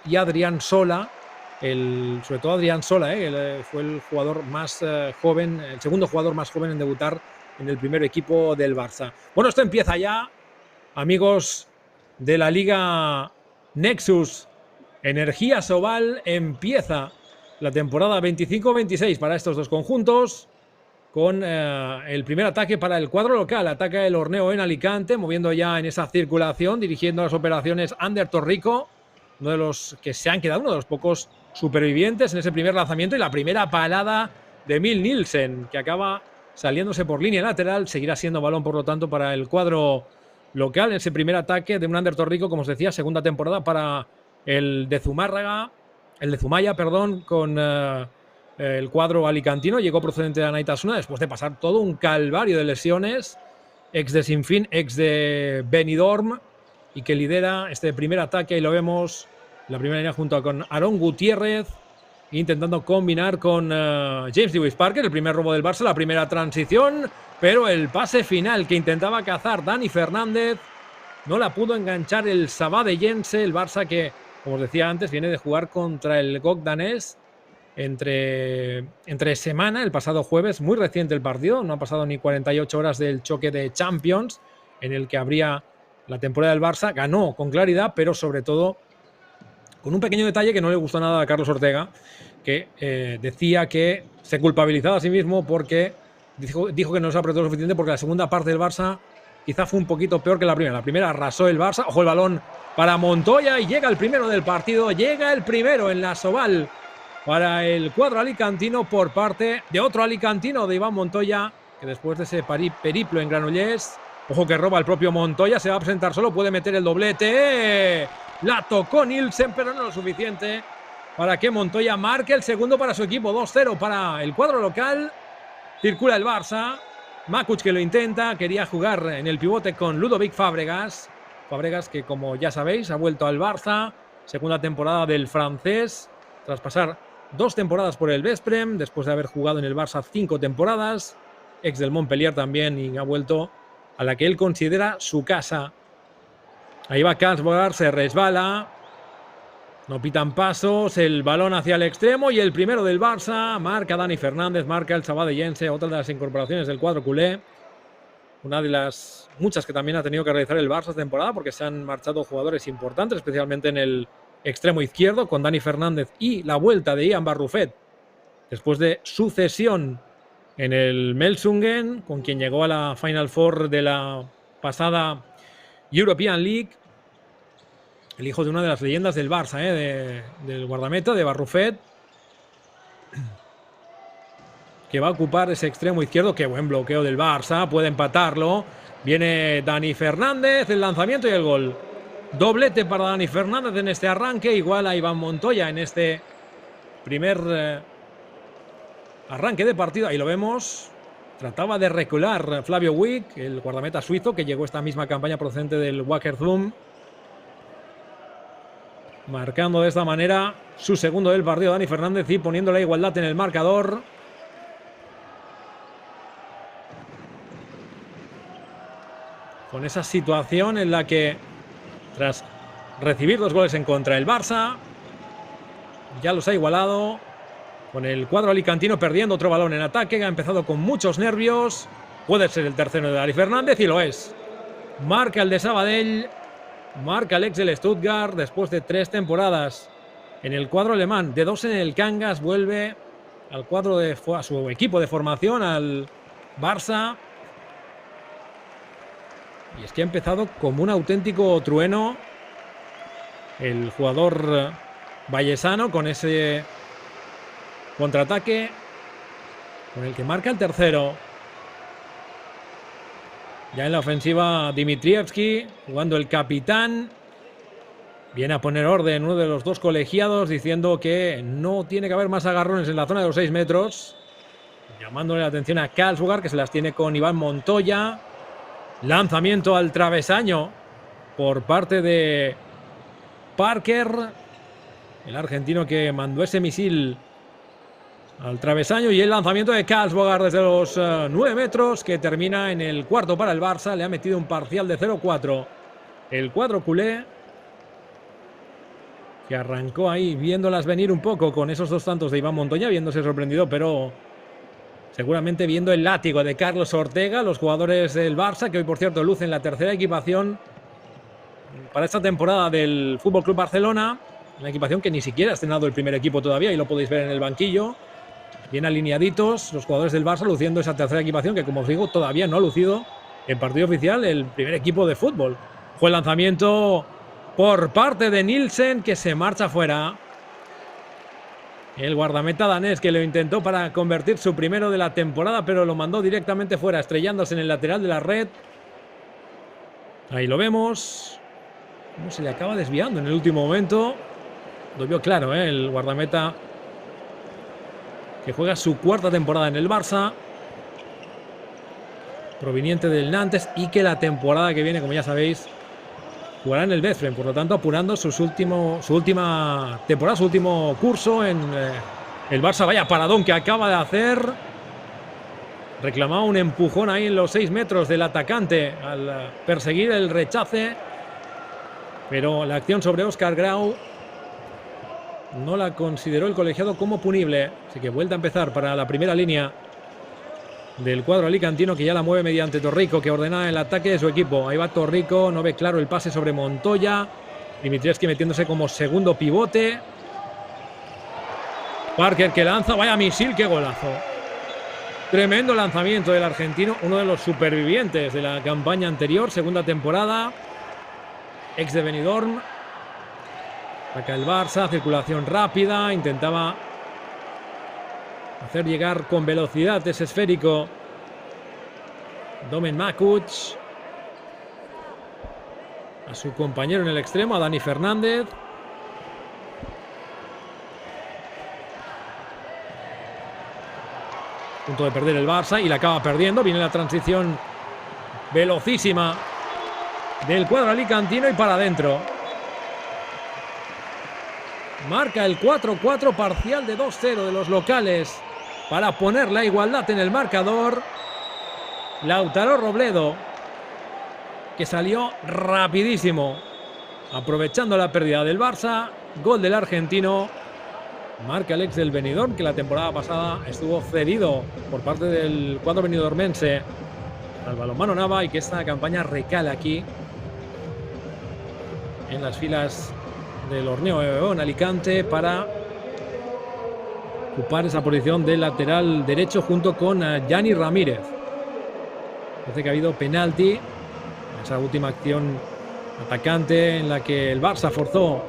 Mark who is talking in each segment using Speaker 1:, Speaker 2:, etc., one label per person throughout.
Speaker 1: y Adrián Sola, sobre todo Adrián Sola, fue el jugador más joven, el segundo jugador más joven en debutar en el primer equipo del Barça. Bueno, esto empieza ya, amigos de la Liga Nexus Energía Sobal, empieza la temporada 25-26 para estos dos conjuntos, con el primer ataque para el cuadro local. Ataca el Horneo en Alicante, moviendo ya en esa circulación, dirigiendo las operaciones Ander Torrico, uno de los que se han quedado, uno de los pocos supervivientes en ese primer lanzamiento, y la primera palada de Emil Nielsen, que acaba saliéndose por línea lateral. Seguirá siendo balón, por lo tanto, para el cuadro local en ese primer ataque de un Ander Torrico, como os decía, segunda temporada para el de Zumárraga, el de Zumaya, perdón, con el cuadro alicantino. Llegó procedente de Anaitasuna después de pasar todo un calvario de lesiones, ex de Sinfín, ex de Benidorm, y que lidera este primer ataque. Y lo vemos en la primera línea junto con Aarón Gutiérrez, intentando combinar con James Lewis Parker. El primer robo del Barça, la primera transición, pero el pase final que intentaba cazar Dani Fernández no la pudo enganchar el Sabadellense. El Barça que, como os decía antes, viene de jugar contra el GOG danés entre semana, el pasado jueves. Muy reciente el partido, no han pasado ni 48 horas del choque de Champions en el que abría la temporada del Barça. Ganó con claridad, pero sobre todo con un pequeño detalle que no le gustó nada a Carlos Ortega, que decía que se culpabilizaba a sí mismo porque dijo que no se apretó lo suficiente, porque la segunda parte del Barça quizá fue un poquito peor que la primera. La primera arrasó el Barça. Ojo el balón para Montoya, y llega el primero del partido, llega el primero en la Sobal para el cuadro alicantino por parte de otro alicantino, de Iván Montoya, que después de ese periplo en Granollers, ojo que roba el propio Montoya, se va a presentar solo, puede meter el doblete. La tocó Nielsen, pero no lo suficiente para que Montoya marque el segundo para su equipo. 2-0 para el cuadro local. Circula el Barça. Makuch, que lo intenta, quería jugar en el pivote con Ludovic Fábregas. Fábregas, que como ya sabéis ha vuelto al Barça, segunda temporada del francés, tras pasar 2 temporadas por el Vesprem, después de haber jugado en el Barça 5 temporadas, ex del Montpellier también, y ha vuelto a la que él considera su casa. Ahí va Karsborg, se resbala, no pitan pasos, el balón hacia el extremo, y el primero del Barça, marca Dani Fernández, marca el Sabadellense, otra de las incorporaciones del cuadro culé, una de las muchas que también ha tenido que realizar el Barça esta temporada, porque se han marchado jugadores importantes, especialmente en el extremo izquierdo, con Dani Fernández y la vuelta de Ian Barrufet después de su cesión en el Melsungen, con quien llegó a la Final Four de la pasada European League. El hijo de una de las leyendas del Barça, del guardameta, de Barrufet, que va a ocupar ese extremo izquierdo. Qué buen bloqueo del Barça, puede empatarlo. Viene Dani Fernández, el lanzamiento y el gol. Doblete para Dani Fernández en este arranque, igual a Iván Montoya en este primer arranque de partido. Ahí lo vemos. Trataba de recular Flavio Wick, el guardameta suizo, que llegó esta misma campaña procedente del Wacker Zoom, marcando de esta manera su segundo del partido Dani Fernández y poniendo la igualdad en el marcador. Con esa situación en la que, tras recibir 2 goles en contra, el Barça ya los ha igualado, con el cuadro alicantino perdiendo otro balón en ataque, que ha empezado con muchos nervios. Puede ser el tercero de Dani Fernández, y lo es. Marca el de Sabadell, marca el ex del Stuttgart, después de 3 temporadas en el cuadro alemán, de 2 en el Cangas, vuelve al cuadro a su equipo de formación, al Barça. Y es que ha empezado como un auténtico trueno el jugador vallesano, con ese contraataque con el que marca el tercero. Ya en la ofensiva Dimitrievski, jugando el capitán. Viene a poner orden uno de los 2 colegiados, diciendo que no tiene que haber más agarrones en la zona de los 6 metros. Llamándole la atención a Karlsruhe, que se las tiene con Iván Montoya. Lanzamiento al travesaño por parte de Parker, el argentino que mandó ese misil al travesaño, y el lanzamiento de Karlsruhe desde los 9 metros, que termina en el cuarto para el Barça. Le ha metido un parcial de 0-4 el cuadro culé. que arrancó ahí viéndolas venir un poco con esos 2 tantos de Iván Montoya, viéndose sorprendido, pero seguramente viendo el látigo de Carlos Ortega, los jugadores del Barça, que hoy por cierto lucen la tercera equipación para esta temporada del FC Barcelona, una equipación que ni siquiera ha estrenado el primer equipo todavía y lo podéis ver en el banquillo, bien alineaditos los jugadores del Barça luciendo esa tercera equipación que, como os digo, todavía no ha lucido en partido oficial el primer equipo de fútbol. Fue el lanzamiento por parte de Nielsen, que se marcha fuera. El guardameta danés, que lo intentó para convertir su primero de la temporada, pero lo mandó directamente fuera, estrellándose en el lateral de la red. Ahí lo vemos. Cómo se le acaba desviando en el último momento. Lo vio claro, el guardameta, que juega su cuarta temporada en el Barça, proveniente del Nantes, y que la temporada que viene, como ya sabéis, jugará en el Betfred, por lo tanto apurando su última temporada, su último curso en el Barça. Vaya paradón que acaba de hacer. Reclamaba un empujón ahí en los 6 metros del atacante al perseguir el rechace, pero la acción sobre Óscar Grau no la consideró el colegiado como punible, así que vuelta a empezar para la primera línea del cuadro alicantino, que ya la mueve mediante Torrico, que ordena el ataque de su equipo. Ahí va Torrico, no ve claro el pase sobre Montoya. Dimitrievski metiéndose como segundo pivote. Parker, que lanza, vaya misil, qué golazo. Tremendo lanzamiento del argentino, uno de los supervivientes de la campaña anterior, segunda temporada, ex de Benidorm. Ataca el Barça, circulación rápida, intentaba hacer llegar con velocidad ese esférico Domen Makuc a su compañero en el extremo, a Dani Fernández. Punto de perder el Barça y la acaba perdiendo. Viene la transición velocísima del cuadro alicantino y para adentro. Marca el 4-4, parcial de 2-0 de los locales para poner la igualdad en el marcador. Lautaro Robledo, que salió rapidísimo, aprovechando la pérdida del Barça. Gol del argentino. Marca el ex del Benidorm, que la temporada pasada estuvo cedido por parte del cuadro benidormense al balonmano Nava, y que esta campaña recala aquí en las filas del Horneo en Alicante para ocupar esa posición de lateral derecho junto con Gianni Ramírez. Parece que ha habido penalti en esa última acción atacante en la que el Barça forzó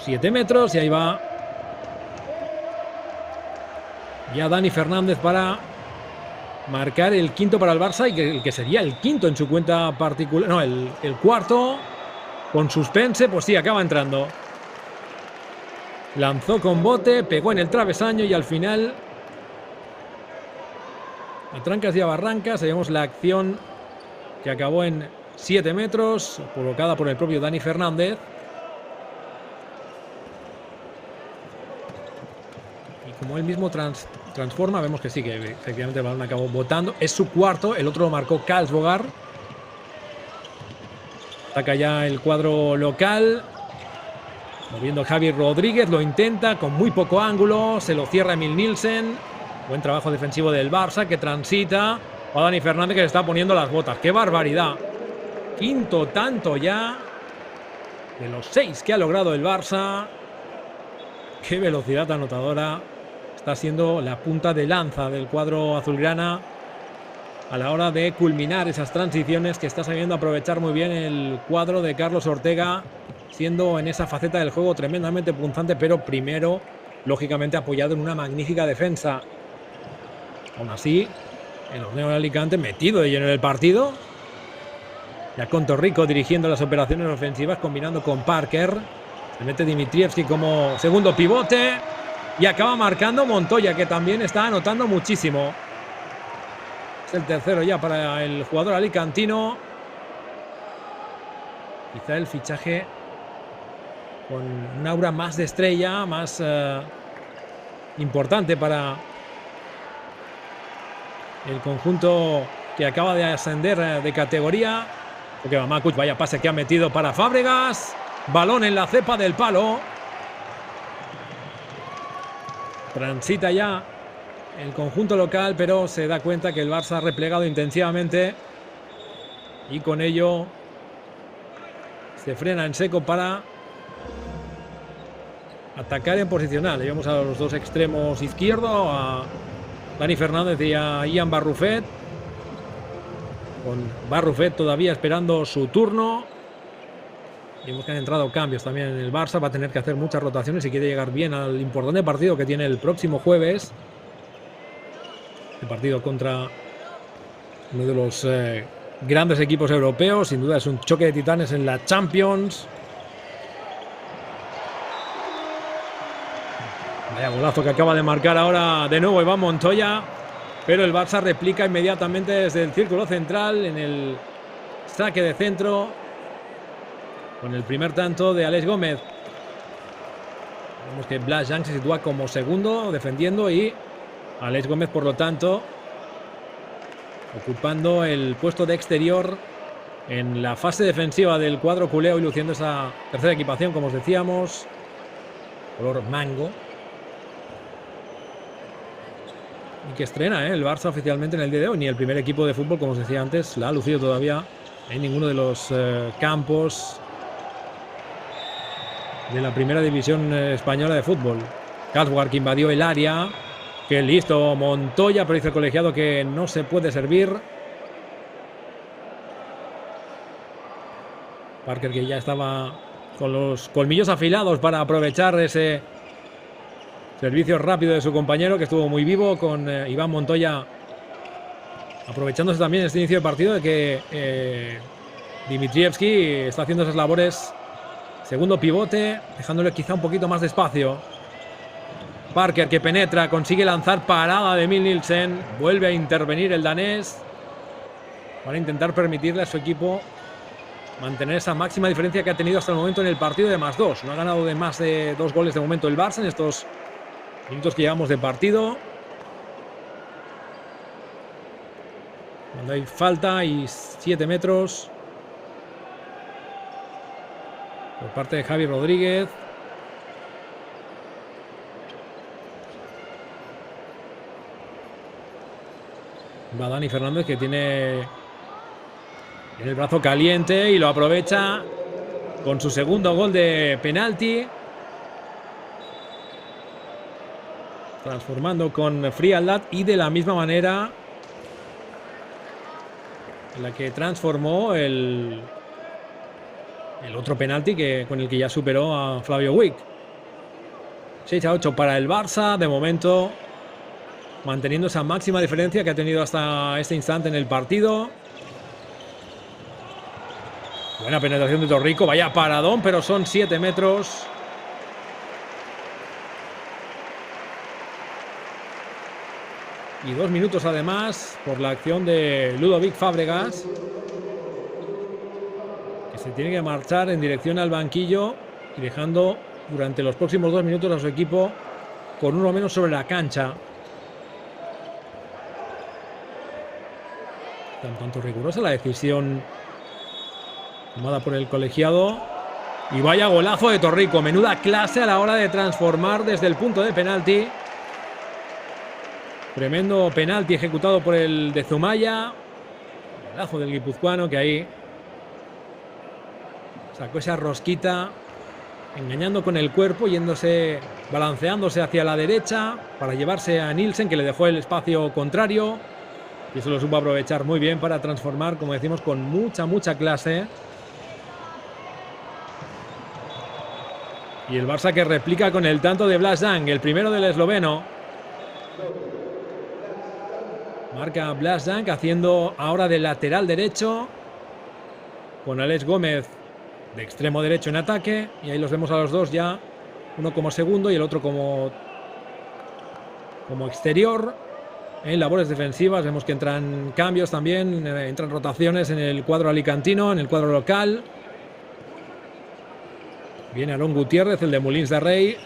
Speaker 1: 7 metros y ahí va ya Dani Fernández para marcar el quinto para el Barça, y el que sería el quinto en su cuenta particular, no, el cuarto con suspense. Pues sí, acaba entrando. Lanzó con bote, pegó en el travesaño y al final, a trancas y a barrancas, sabemos la acción que acabó en 7 metros, provocada por el propio Dani Fernández. Y como él mismo transforma, vemos que sí, que efectivamente el balón acabó botando. Es su cuarto, el otro lo marcó Karlsbogar. Ataca ya el cuadro local, moviendo Javi Rodríguez, lo intenta con muy poco ángulo, se lo cierra Emil Nielsen. Buen trabajo defensivo del Barça, que transita a Dani Fernández, que le está poniendo las botas. ¡Qué barbaridad! Quinto tanto ya de los 6 que ha logrado el Barça. ¡Qué velocidad anotadora! Está siendo la punta de lanza del cuadro azulgrana a la hora de culminar esas transiciones, que está sabiendo aprovechar muy bien el cuadro de Carlos Ortega, siendo en esa faceta del juego tremendamente punzante, pero primero, lógicamente, apoyado en una magnífica defensa. Aún así, el Horneo de Alicante metido de lleno en el partido, ya con Torrico dirigiendo las operaciones ofensivas, combinando con Parker. Se mete Dimitrievski como segundo pivote y acaba marcando Montoya, que también está anotando muchísimo. Es el tercero ya para el jugador alicantino. Quizá el fichaje con un aura más de estrella, más importante para el conjunto que acaba de ascender de categoría. Porque va Makuc, vaya pase que ha metido para Fábregas. Balón en la cepa del palo. Transita ya el conjunto local, pero se da cuenta que el Barça ha replegado intensivamente y con ello se frena en seco para atacar en posicional. Le vemos a los dos extremos izquierdo, a Dani Fernández y a Ian Barrufet, con Barrufet todavía esperando su turno. Vemos que han entrado cambios también en el Barça. Va a tener que hacer muchas rotaciones si quiere llegar bien al importante partido que tiene el próximo jueves. El partido contra uno de los grandes equipos europeos. Sin duda es un choque de titanes en la Champions. Vaya golazo que acaba de marcar ahora de nuevo Iván Montoya. Pero el Barça replica inmediatamente desde el círculo central en el saque de centro, con el primer tanto de Alex Gómez. Vemos que Blas Yang se sitúa como segundo defendiendo y Alex Gómez, por lo tanto, ocupando el puesto de exterior en la fase defensiva del cuadro culeo y luciendo esa tercera equipación, como os decíamos, color mango. Y que estrena el Barça oficialmente en el día de hoy. Ni el primer equipo de fútbol, como os decía antes, la ha lucido todavía en ninguno de los campos de la primera división española de fútbol. Kaswar, que invadió el área. Que listo Montoya, pero dice el colegiado que no se puede servir. Parker, que ya estaba con los colmillos afilados para aprovechar ese servicio rápido de su compañero, que estuvo muy vivo, con Iván Montoya aprovechándose también este inicio de partido de que Dimitrievski está haciendo esas labores. Segundo pivote, dejándole quizá un poquito más de espacio. Parker, que penetra, consigue lanzar, parada de Emil Nielsen. Vuelve a intervenir el danés para intentar permitirle a su equipo mantener esa máxima diferencia que ha tenido hasta el momento en el partido de +2. No ha ganado de más de 2 goles de momento el Barça en estos minutos que llevamos de partido. Cuando hay falta y 7 metros por parte de Javi Rodríguez. Va Dani Fernández, que tiene el brazo caliente y lo aprovecha con su segundo gol de penalti. Transformando con frialdad y de la misma manera en la que transformó el otro penalti con el que ya superó a Flavio Wick. 6-8 para el Barça, de momento manteniendo esa máxima diferencia que ha tenido hasta este instante en el partido. Buena penetración de Torrico, vaya paradón, pero son 7 metros. Y 2 minutos además por la acción de Ludovic Fábregas, que se tiene que marchar en dirección al banquillo y dejando durante los próximos 2 minutos a su equipo con uno menos sobre la cancha. En tanto rigurosa la decisión tomada por el colegiado. Y vaya golazo de Torrico, menuda clase a la hora de transformar desde el punto de penalti. Tremendo penalti ejecutado por el de Zumaya. Golazo del guipuzcoano, que ahí sacó esa rosquita, engañando con el cuerpo, balanceándose hacia la derecha para llevarse a Nielsen, que le dejó el espacio contrario. Y eso lo supo aprovechar muy bien para transformar, como decimos, con mucha clase. Y el Barça que replica con el tanto de Blas Yang, el primero del esloveno. Marca Blas Yang, haciendo ahora de lateral derecho, con Alex Gómez de extremo derecho en ataque. Y ahí los vemos a los dos ya, uno como segundo y el otro como exterior. En labores defensivas vemos que entran cambios también, entran rotaciones en el cuadro alicantino, en el cuadro local. Viene Aarón Gutiérrez, el de Molins de Rey.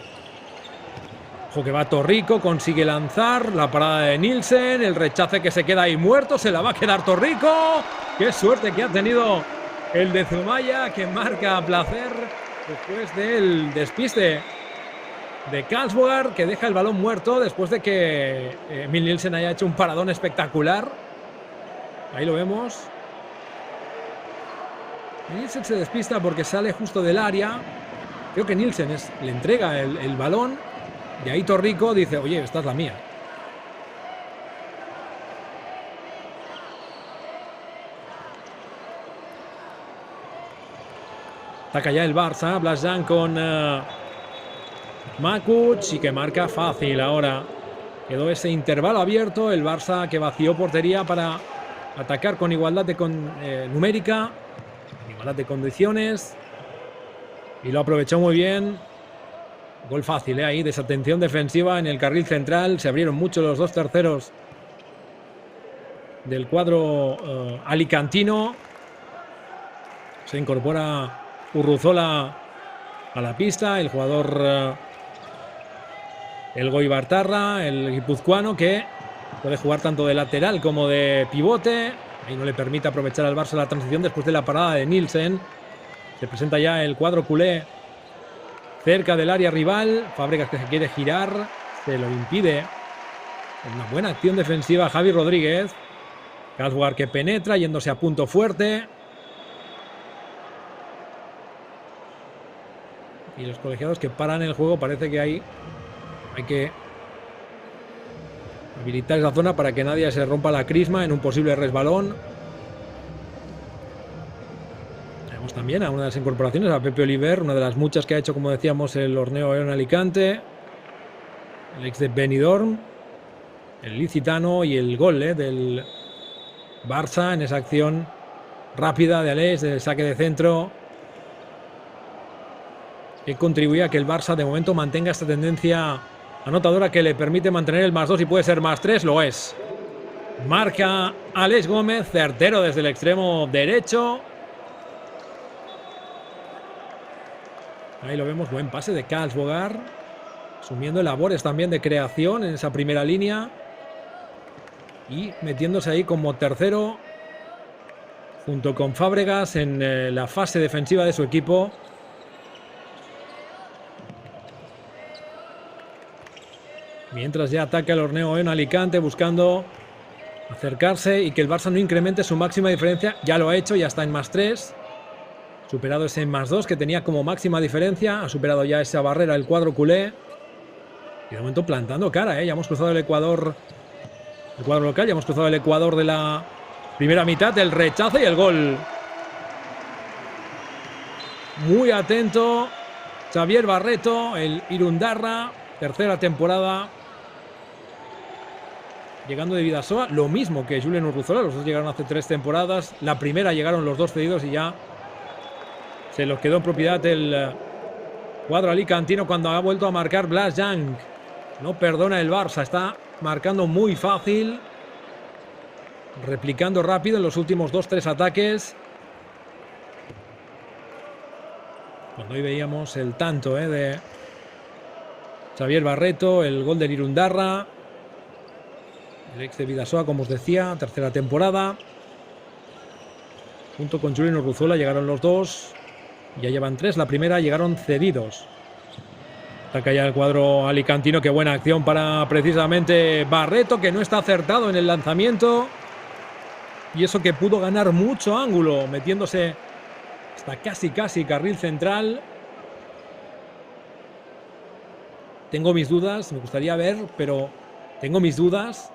Speaker 1: Ojo que va Torrico, consigue lanzar, la parada de Nielsen, el rechace que se queda ahí muerto, se la va a quedar Torrico. Qué suerte que ha tenido el de Zumaya, que marca a placer después del despiste de Karlsruhe, que deja el balón muerto después de que Emil Nielsen haya hecho un paradón espectacular. Ahí lo vemos. Nielsen se despista porque sale justo del área. Creo que Nielsen le entrega el balón. Y ahí Torrico dice, oye, esta es la mía. Ataca ya el Barça. Blažan con Makuc y que marca fácil ahora. Quedó ese intervalo abierto. El Barça que vació portería para atacar con igualdad numérica. Igualdad de condiciones. Y lo aprovechó muy bien. Gol fácil, ahí. Desatención defensiva en el carril central. Se abrieron mucho los dos terceros del cuadro alicantino. Se incorpora Urruzola a la pista. El jugador el Goibartarra, el guipuzcoano, que puede jugar tanto de lateral como de pivote. Ahí no le permite aprovechar al Barça la transición después de la parada de Nielsen. Se presenta ya el cuadro culé cerca del área rival. Fábregas que se quiere girar, se lo impide. Una buena acción defensiva Javi Rodríguez. Karlsruhe que penetra, yéndose a punto fuerte. Y los colegiados que paran el juego. Parece que hay que habilitar esa zona para que nadie se rompa la crisma en un posible resbalón. Tenemos también a una de las incorporaciones, a Pepe Oliver, una de las muchas que ha hecho, como decíamos, el Orneo en Alicante. El ex de Benidorm, el ilicitano, y el gol del Barça en esa acción rápida de Aleix, de saque de centro, que contribuye a que el Barça de momento mantenga esta tendencia anotadora que le permite mantener el +2 y puede ser +3, lo es. Marca Aleix Gómez, certero desde el extremo derecho. Ahí lo vemos, buen pase de Karlsruhe, asumiendo labores también de creación en esa primera línea y metiéndose ahí como tercero junto con Fábregas en la fase defensiva de su equipo. Mientras ya ataca el Orneo en Alicante buscando acercarse y que el Barça no incremente su máxima diferencia. Ya lo ha hecho, ya está en +3. Superado ese +2 que tenía como máxima diferencia. Ha superado ya esa barrera el cuadro culé. Y de momento plantando cara, ya hemos cruzado el Ecuador. El cuadro local, ya hemos cruzado el Ecuador de la primera mitad. El rechazo y el gol. Muy atento Xavier Barreto, el Irundarra. Tercera temporada llegando de Bidasoa, lo mismo que Julen Urruzola. Los dos llegaron hace 3 temporadas. La primera llegaron los dos cedidos y ya se los quedó en propiedad el cuadro alicantino cuando ha vuelto a marcar Blažan. No perdona el Barça, está marcando muy fácil, replicando rápido en los últimos 2-3 ataques. Cuando hoy veíamos el tanto de Xavier Barreto, el gol del Irundarra, el ex de Bidasoa, como os decía, tercera temporada. Junto con Julen Urruzola llegaron los dos. Ya llevan 3. La primera llegaron cedidos. Ataca ya el cuadro alicantino. Qué buena acción para precisamente Barreto, que no está acertado en el lanzamiento. Y eso que pudo ganar mucho ángulo, metiéndose hasta casi carril central. Tengo mis dudas, me gustaría ver, pero tengo mis dudas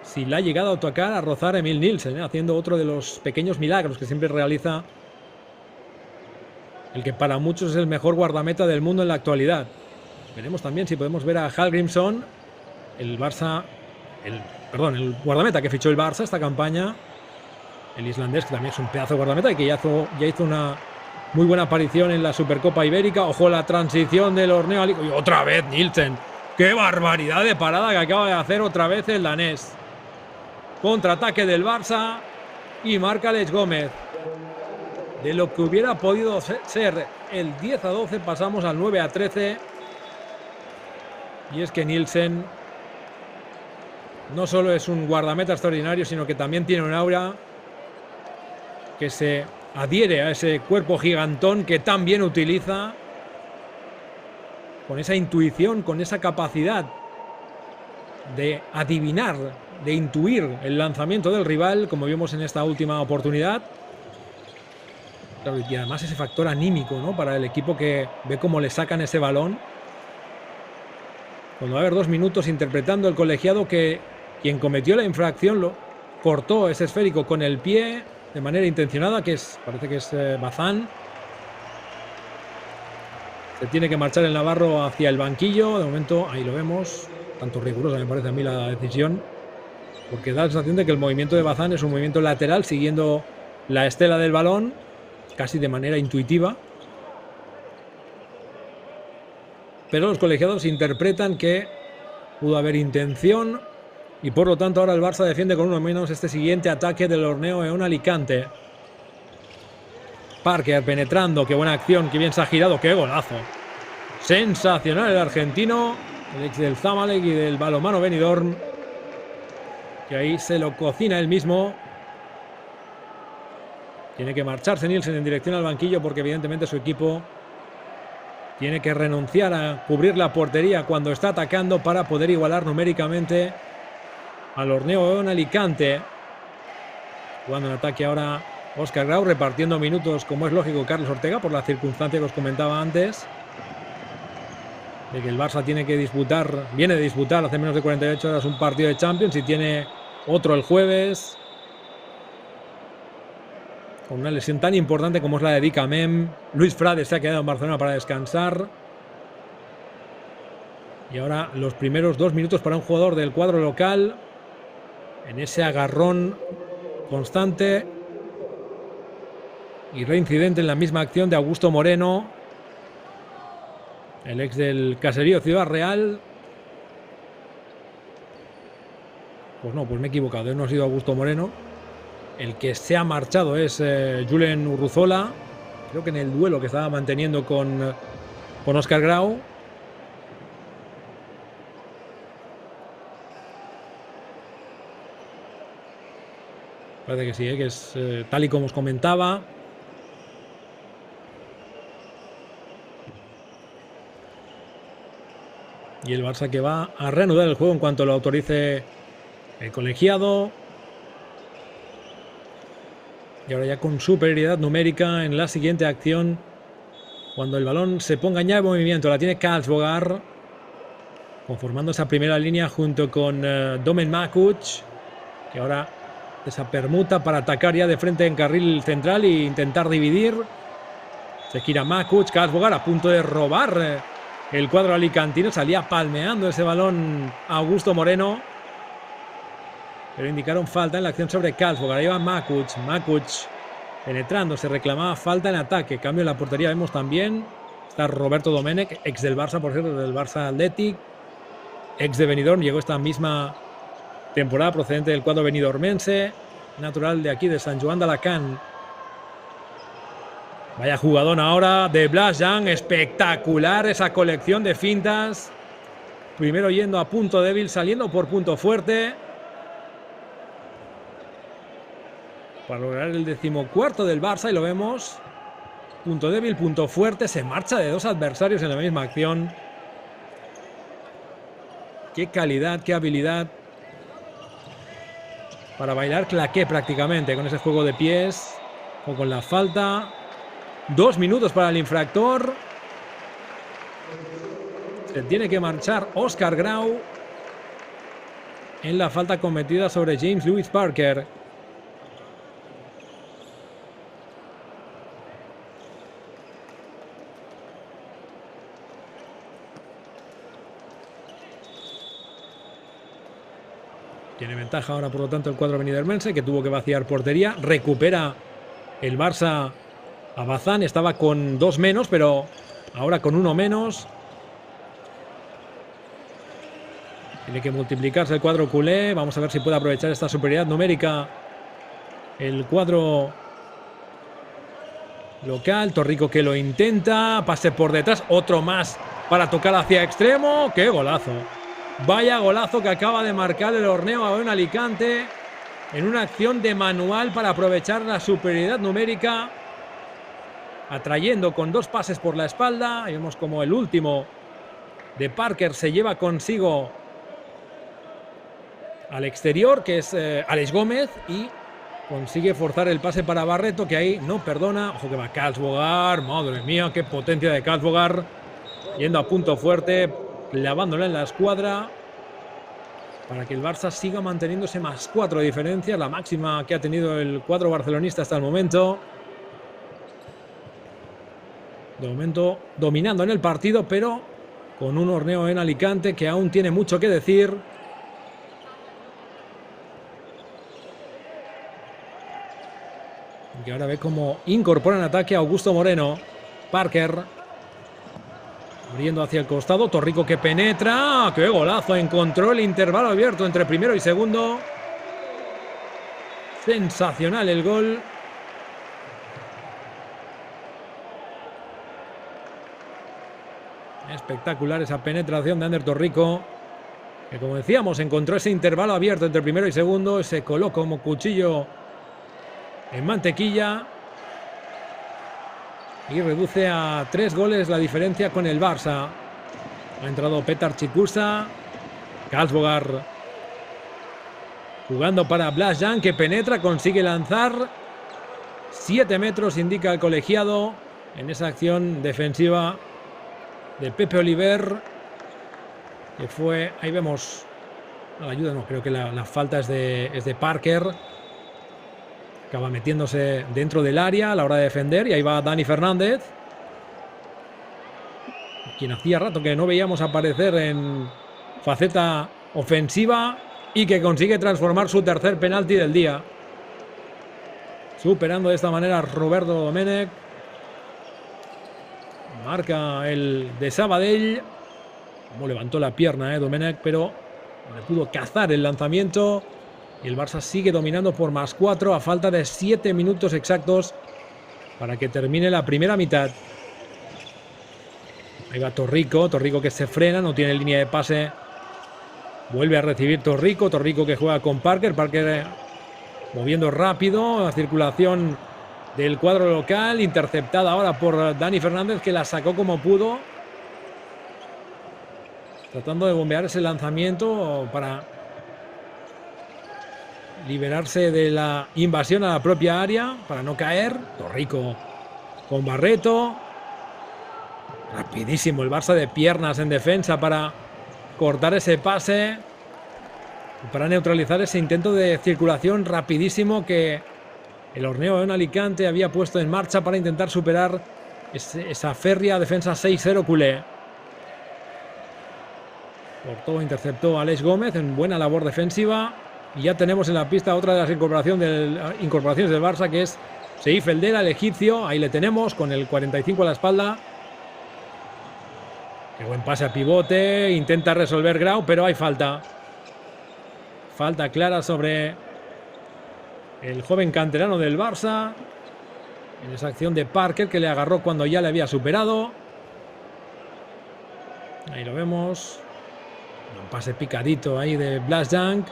Speaker 1: si la ha llegado a tocar, a rozar a Emil Nielsen, haciendo otro de los pequeños milagros que siempre realiza el que para muchos es el mejor guardameta del mundo en la actualidad. Veremos también si podemos ver a Hallgrímsson, el guardameta que fichó el Barça esta campaña, el islandés, que también es un pedazo de guardameta y que ya hizo una muy buena aparición en la Supercopa Ibérica. Ojo la transición del Orneo Alicante. Y otra vez Nielsen. ¡Qué barbaridad de parada que acaba de hacer otra vez el danés! Contraataque del Barça y marca Aleix Gómez. De lo que hubiera podido ser el 10-12 pasamos al 9-13. Y es que Nielsen no solo es un guardameta extraordinario, sino que también tiene un aura que se adhiere a ese cuerpo gigantón que tan bien utiliza, con esa intuición, con esa capacidad de adivinar, de intuir el lanzamiento del rival, como vimos en esta última oportunidad. Claro, y además ese factor anímico, ¿no?, para el equipo que ve cómo le sacan ese balón. Cuando va a haber 2 minutos interpretando el colegiado que quien cometió la infracción lo cortó ese esférico con el pie de manera intencionada, que parece que es Bazán. Se tiene que marchar el navarro hacia el banquillo. De momento, ahí lo vemos. Tanto rigurosa me parece a mí la decisión, porque da la sensación de que el movimiento de Bazán es un movimiento lateral, siguiendo la estela del balón, casi de manera intuitiva. Pero los colegiados interpretan que pudo haber intención y por lo tanto ahora el Barça defiende con uno menos este siguiente ataque del Horneo Eón Alicante. Parker penetrando, qué buena acción, qué bien se ha girado, qué golazo. Sensacional el argentino, el ex del Zamalek y del balonmano Benidorm, que ahí se lo cocina él mismo. Tiene que marcharse Nielsen en dirección al banquillo porque evidentemente su equipo tiene que renunciar a cubrir la portería cuando está atacando para poder igualar numéricamente al Horneo Eón Alicante. Jugando en ataque ahora Óscar Grau, repartiendo minutos, como es lógico, Carlos Ortega, por la circunstancia que os comentaba antes, de que el Barça tiene que disputar, viene de disputar hace menos de 48 horas un partido de Champions y tiene otro el jueves, con una lesión tan importante como es la de Di Camem. Luis Frade se ha quedado en Barcelona para descansar. Y ahora los primeros 2 minutos para un jugador del cuadro local, en ese agarrón constante y reincidente en la misma acción de Augusto Moreno, el ex del caserío Ciudad Real. Pues no, pues me he equivocado, no ha sido Augusto Moreno. El que se ha marchado es Julen Urruzola, creo que en el duelo que estaba manteniendo con Óscar Grau. Parece que sí, que es tal y como os comentaba. Y el Barça que va a reanudar el juego en cuanto lo autorice el colegiado. Y ahora ya con superioridad numérica en la siguiente acción, cuando el balón se ponga ya en movimiento. La tiene Karlsbogar, conformando esa primera línea junto con Domen Makuc, que ahora esa permuta para atacar ya de frente en carril central e intentar dividir. Se gira Makuc, Karlsbogar a punto de robar el cuadro alicantino. Salía palmeando ese balón a Augusto Moreno, pero indicaron falta en la acción sobre Karlsbogar. Ahí va Makuc penetrando, se reclamaba falta en ataque. Cambio en la portería vemos también. Está Roberto Domenech, ex del Barça, por cierto, del Barça Athletic, ex de Benidorm, llegó esta misma temporada procedente del cuadro benidormense, natural de aquí, de Sant Joan d'Alacant. Vaya jugadón ahora de Blas Jan, espectacular esa colección de fintas. Primero yendo a punto débil, saliendo por punto fuerte, para lograr el 14º del Barça, y lo vemos. Punto débil, punto fuerte, se marcha de 2 adversarios en la misma acción. Qué calidad, qué habilidad para bailar claqué prácticamente con ese juego de pies o con la falta. 2 minutos para el infractor. Se tiene que marchar Óscar Grau en la falta cometida sobre James Lewis Parker. Tiene ventaja ahora, por lo tanto, el cuadro benidormense, que tuvo que vaciar portería. Recupera el Barça a Bazán. Estaba con 2 menos, pero ahora con 1 menos. Tiene que multiplicarse el cuadro culé. Vamos a ver si puede aprovechar esta superioridad numérica el cuadro local. Torrico que lo intenta. Pase por detrás. Otro más para tocar hacia extremo. ¡Qué golazo! Vaya golazo que acaba de marcar el Horneo Eón Alicante en una acción de manual para aprovechar la superioridad numérica atrayendo con 2 pases por la espalda. Y vemos como el último de Parker se lleva consigo al exterior, que es Alex Gómez, y consigue forzar el pase para Barreto, que ahí no perdona. Ojo que va Karlsbogar, madre mía, qué potencia de Karlsbogar, yendo a punto fuerte, clavándola en la escuadra, para que el Barça siga manteniéndose +4 de diferencia, la máxima que ha tenido el cuadro barcelonista hasta el momento. De momento dominando en el partido, pero con un horneo en Alicante que aún tiene mucho que decir. Y ahora ve cómo incorpora en ataque a Augusto Moreno. Parker abriendo hacia el costado. Torrico que penetra. ¡Qué golazo! Encontró el intervalo abierto entre primero y segundo. Sensacional el gol. Espectacular esa penetración de Ander Torrico, que, como decíamos, encontró ese intervalo abierto entre primero y segundo. Se colocó como cuchillo en mantequilla y reduce a 3 goles la diferencia con el Barça. Ha entrado Petar Chikusa. Karlsbogar jugando para Blas Jan, que penetra, consigue lanzar 7 metros, indica el colegiado, en esa acción defensiva de Pepe Oliver, que fue, ahí vemos la ayuda, no, creo que la falta es de Parker. Acaba metiéndose dentro del área a la hora de defender, y ahí va Dani Fernández, quien hacía rato que no veíamos aparecer en faceta ofensiva, y que consigue transformar su tercer penalti del día, superando de esta manera a Roberto Domènech. Marca el de Sabadell. Como levantó la pierna Domènech, pero no le pudo cazar el lanzamiento. Y el Barça sigue dominando por +4 a falta de 7 minutos exactos para que termine la primera mitad. Ahí va Torrico que se frena, no tiene línea de pase. Vuelve a recibir Torrico que juega con Parker. Parker moviendo rápido, la circulación del cuadro local, interceptada ahora por Dani Fernández, que la sacó como pudo, tratando de bombear ese lanzamiento para liberarse de la invasión a la propia área, para no caer. Torrico con Barreto. Rapidísimo el Barça de piernas en defensa para cortar ese pase, para neutralizar ese intento de circulación rapidísimo que el horneo en Alicante había puesto en marcha para intentar superar esa férrea defensa 6-0 culé. Cortó, interceptó a Alex Gómez en buena labor defensiva. Y ya tenemos en la pista otra de las incorporaciones del Barça, que es Seif Eldera, el egipcio. Ahí le tenemos con el 45 a la espalda. Qué buen pase a pivote. Intenta resolver Grau, pero hay falta. Falta clara sobre el joven canterano del Barça, en esa acción de Parker, que le agarró cuando ya le había superado. Ahí lo vemos. Un pase picadito ahí de Blas Jan.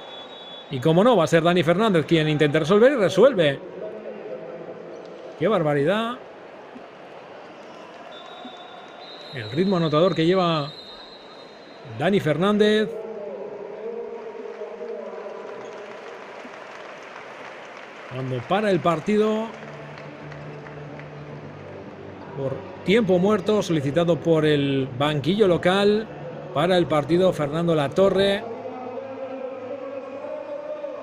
Speaker 1: Y como no, va a ser Dani Fernández quien intenta resolver, y resuelve. ¡Qué barbaridad! El ritmo anotador que lleva Dani Fernández. Cuando para el partido por tiempo muerto solicitado por el banquillo local, para el partido Fernando Latorre.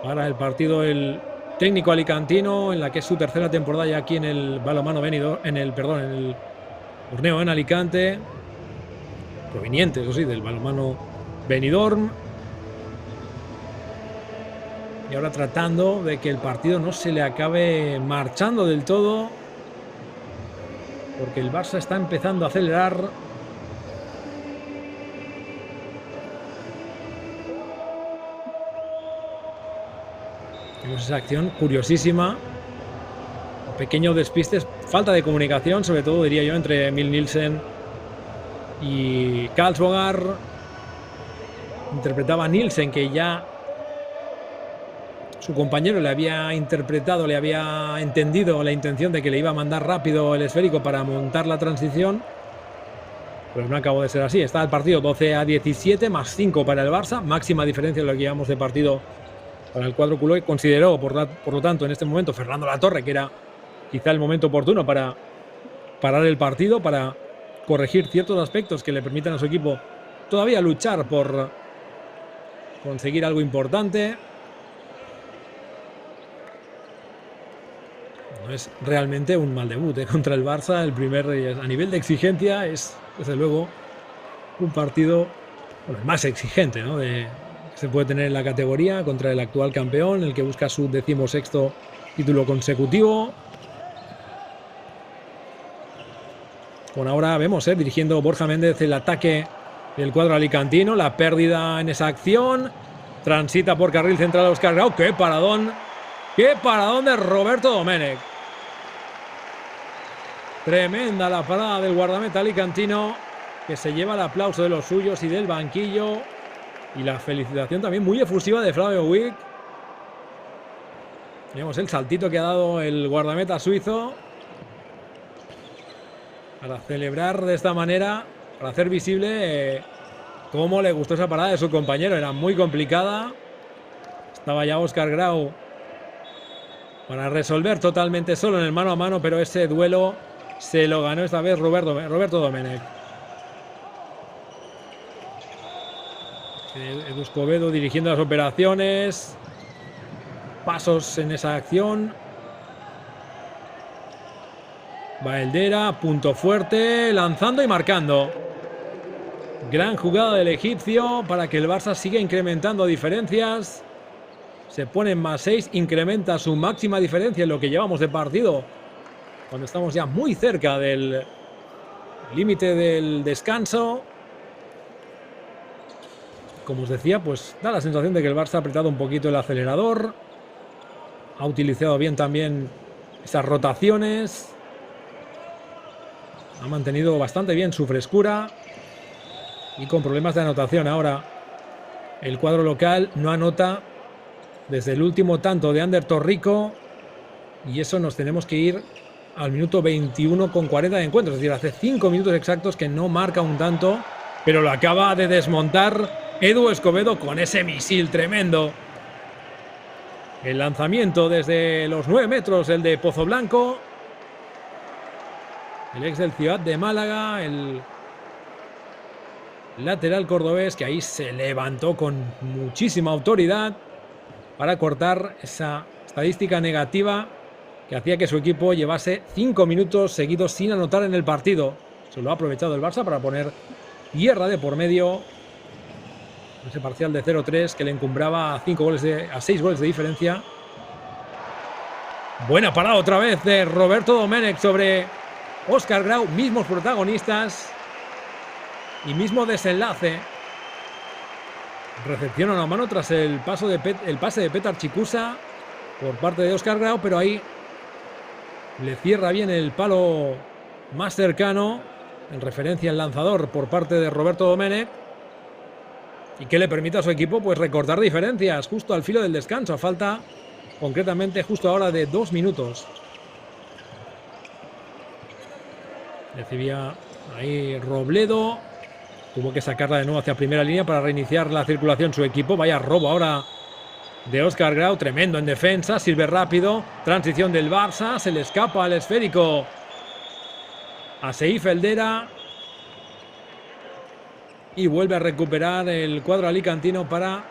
Speaker 1: Para el partido el técnico alicantino, en la que es su tercera temporada ya aquí en el balonmano Benidorm, en el horneo en Alicante, proveniente, eso sí, del balonmano Benidorm. Y ahora tratando de que el partido no se le acabe marchando del todo, porque el Barça está empezando a acelerar. Tenemos esa acción curiosísima. Pequeño despistes, falta de comunicación, sobre todo diría yo, entre Emil Nielsen y Karlsbogar. Interpretaba Nielsen que ya su compañero le había interpretado, le había entendido la intención de que le iba a mandar rápido el esférico para montar la transición. Pero no acabó de ser así. Está el partido 12-17, más 5 para el Barça. Máxima diferencia en lo que llevamos de partido para el cuadro culé. Consideró, por lo tanto, en este momento, Fernando Latorre, que era quizá el momento oportuno para parar el partido, para corregir ciertos aspectos que le permitan a su equipo todavía luchar por conseguir algo importante. No es realmente un mal debut contra el Barça. El primer, a nivel de exigencia, es desde luego un partido, bueno, el más exigente, ¿no?, que se puede tener en la categoría, contra el actual campeón, el que busca su 16º título consecutivo. Bueno, ahora vemos, dirigiendo Borja Méndez, el ataque del cuadro alicantino, la pérdida en esa acción. Transita por carril central Óscar Grau. ¡Qué paradón! ¡Qué paradón de Roberto Domènech! Tremenda la parada del guardameta alicantino, que se lleva el aplauso de los suyos y del banquillo. Y la felicitación también muy efusiva de Flavio Wick. Vemos el saltito que ha dado el guardameta suizo para celebrar de esta manera, para hacer visible cómo le gustó esa parada de su compañero. Era muy complicada. Estaba ya Óscar Grau para resolver totalmente solo en el mano a mano, pero ese duelo se lo ganó esta vez Roberto Domènech. Edu Escobedo dirigiendo las operaciones. Pasos en esa acción. Baeldera, punto fuerte, lanzando y marcando. Gran jugada del egipcio para que el Barça siga incrementando diferencias. Se pone en +6, incrementa su máxima diferencia en lo que llevamos de partido, cuando estamos ya muy cerca del límite del descanso. Como os decía, pues da la sensación de que el Barça ha apretado un poquito el acelerador. Ha utilizado bien también esas rotaciones. Ha mantenido bastante bien su frescura. Y con problemas de anotación ahora. El cuadro local no anota desde el último tanto de Ander Torrico. Y eso nos tenemos que ir al minuto 21,40 de encuentro. Es decir, hace 5 minutos exactos que no marca un tanto. Pero lo acaba de desmontar Edu Escobedo con ese misil tremendo. El lanzamiento desde los 9 metros, el de Pozoblanco. El ex del Ciudad de Málaga, el lateral cordobés, que ahí se levantó con muchísima autoridad para cortar esa estadística negativa que hacía que su equipo llevase 5 minutos seguidos sin anotar en el partido. Se lo ha aprovechado el Barça para poner tierra de por medio. Ese parcial de 0-3 que le encumbraba a 6 goles de diferencia. Buena parada otra vez de Roberto Domènech sobre Óscar Grau. Mismos protagonistas y mismo desenlace. Recepción a la mano tras el pase de Petar Chicusa por parte de Óscar Grau, pero ahí le cierra bien el palo más cercano, en referencia al lanzador por parte de Roberto Domènech, y que le permite a su equipo pues recortar diferencias justo al filo del descanso, a falta concretamente justo ahora de 2 minutos. Recibía ahí Robledo, tuvo que sacarla de nuevo hacia primera línea para reiniciar la circulación su equipo. Vaya robo ahora de Óscar Grau, tremendo en defensa, sirve rápido, transición del Barça, se le escapa al esférico a Seif Eldera y vuelve a recuperar el cuadro alicantino para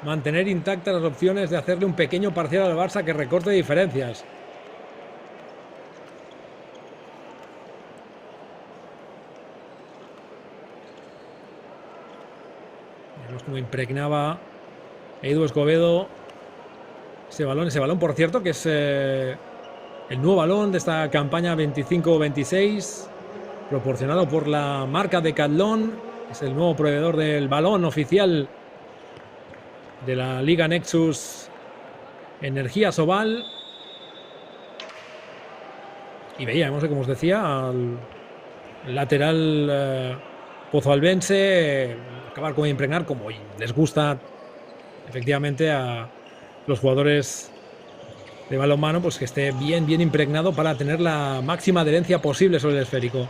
Speaker 1: mantener intactas las opciones de hacerle un pequeño parcial al Barça que recorte diferencias. Vemos cómo impregnaba Edu Escobedo ese balón, por cierto, que es el nuevo balón de esta campaña 25-26, proporcionado por la marca Decathlon. Es el nuevo proveedor del balón oficial de la Liga Nexus Energías Oval. Y veíamos, como os decía, al lateral pozoalbense acabar con impregnar, como les gusta efectivamente a los jugadores de balonmano, pues que esté bien impregnado para tener la máxima adherencia posible sobre el esférico.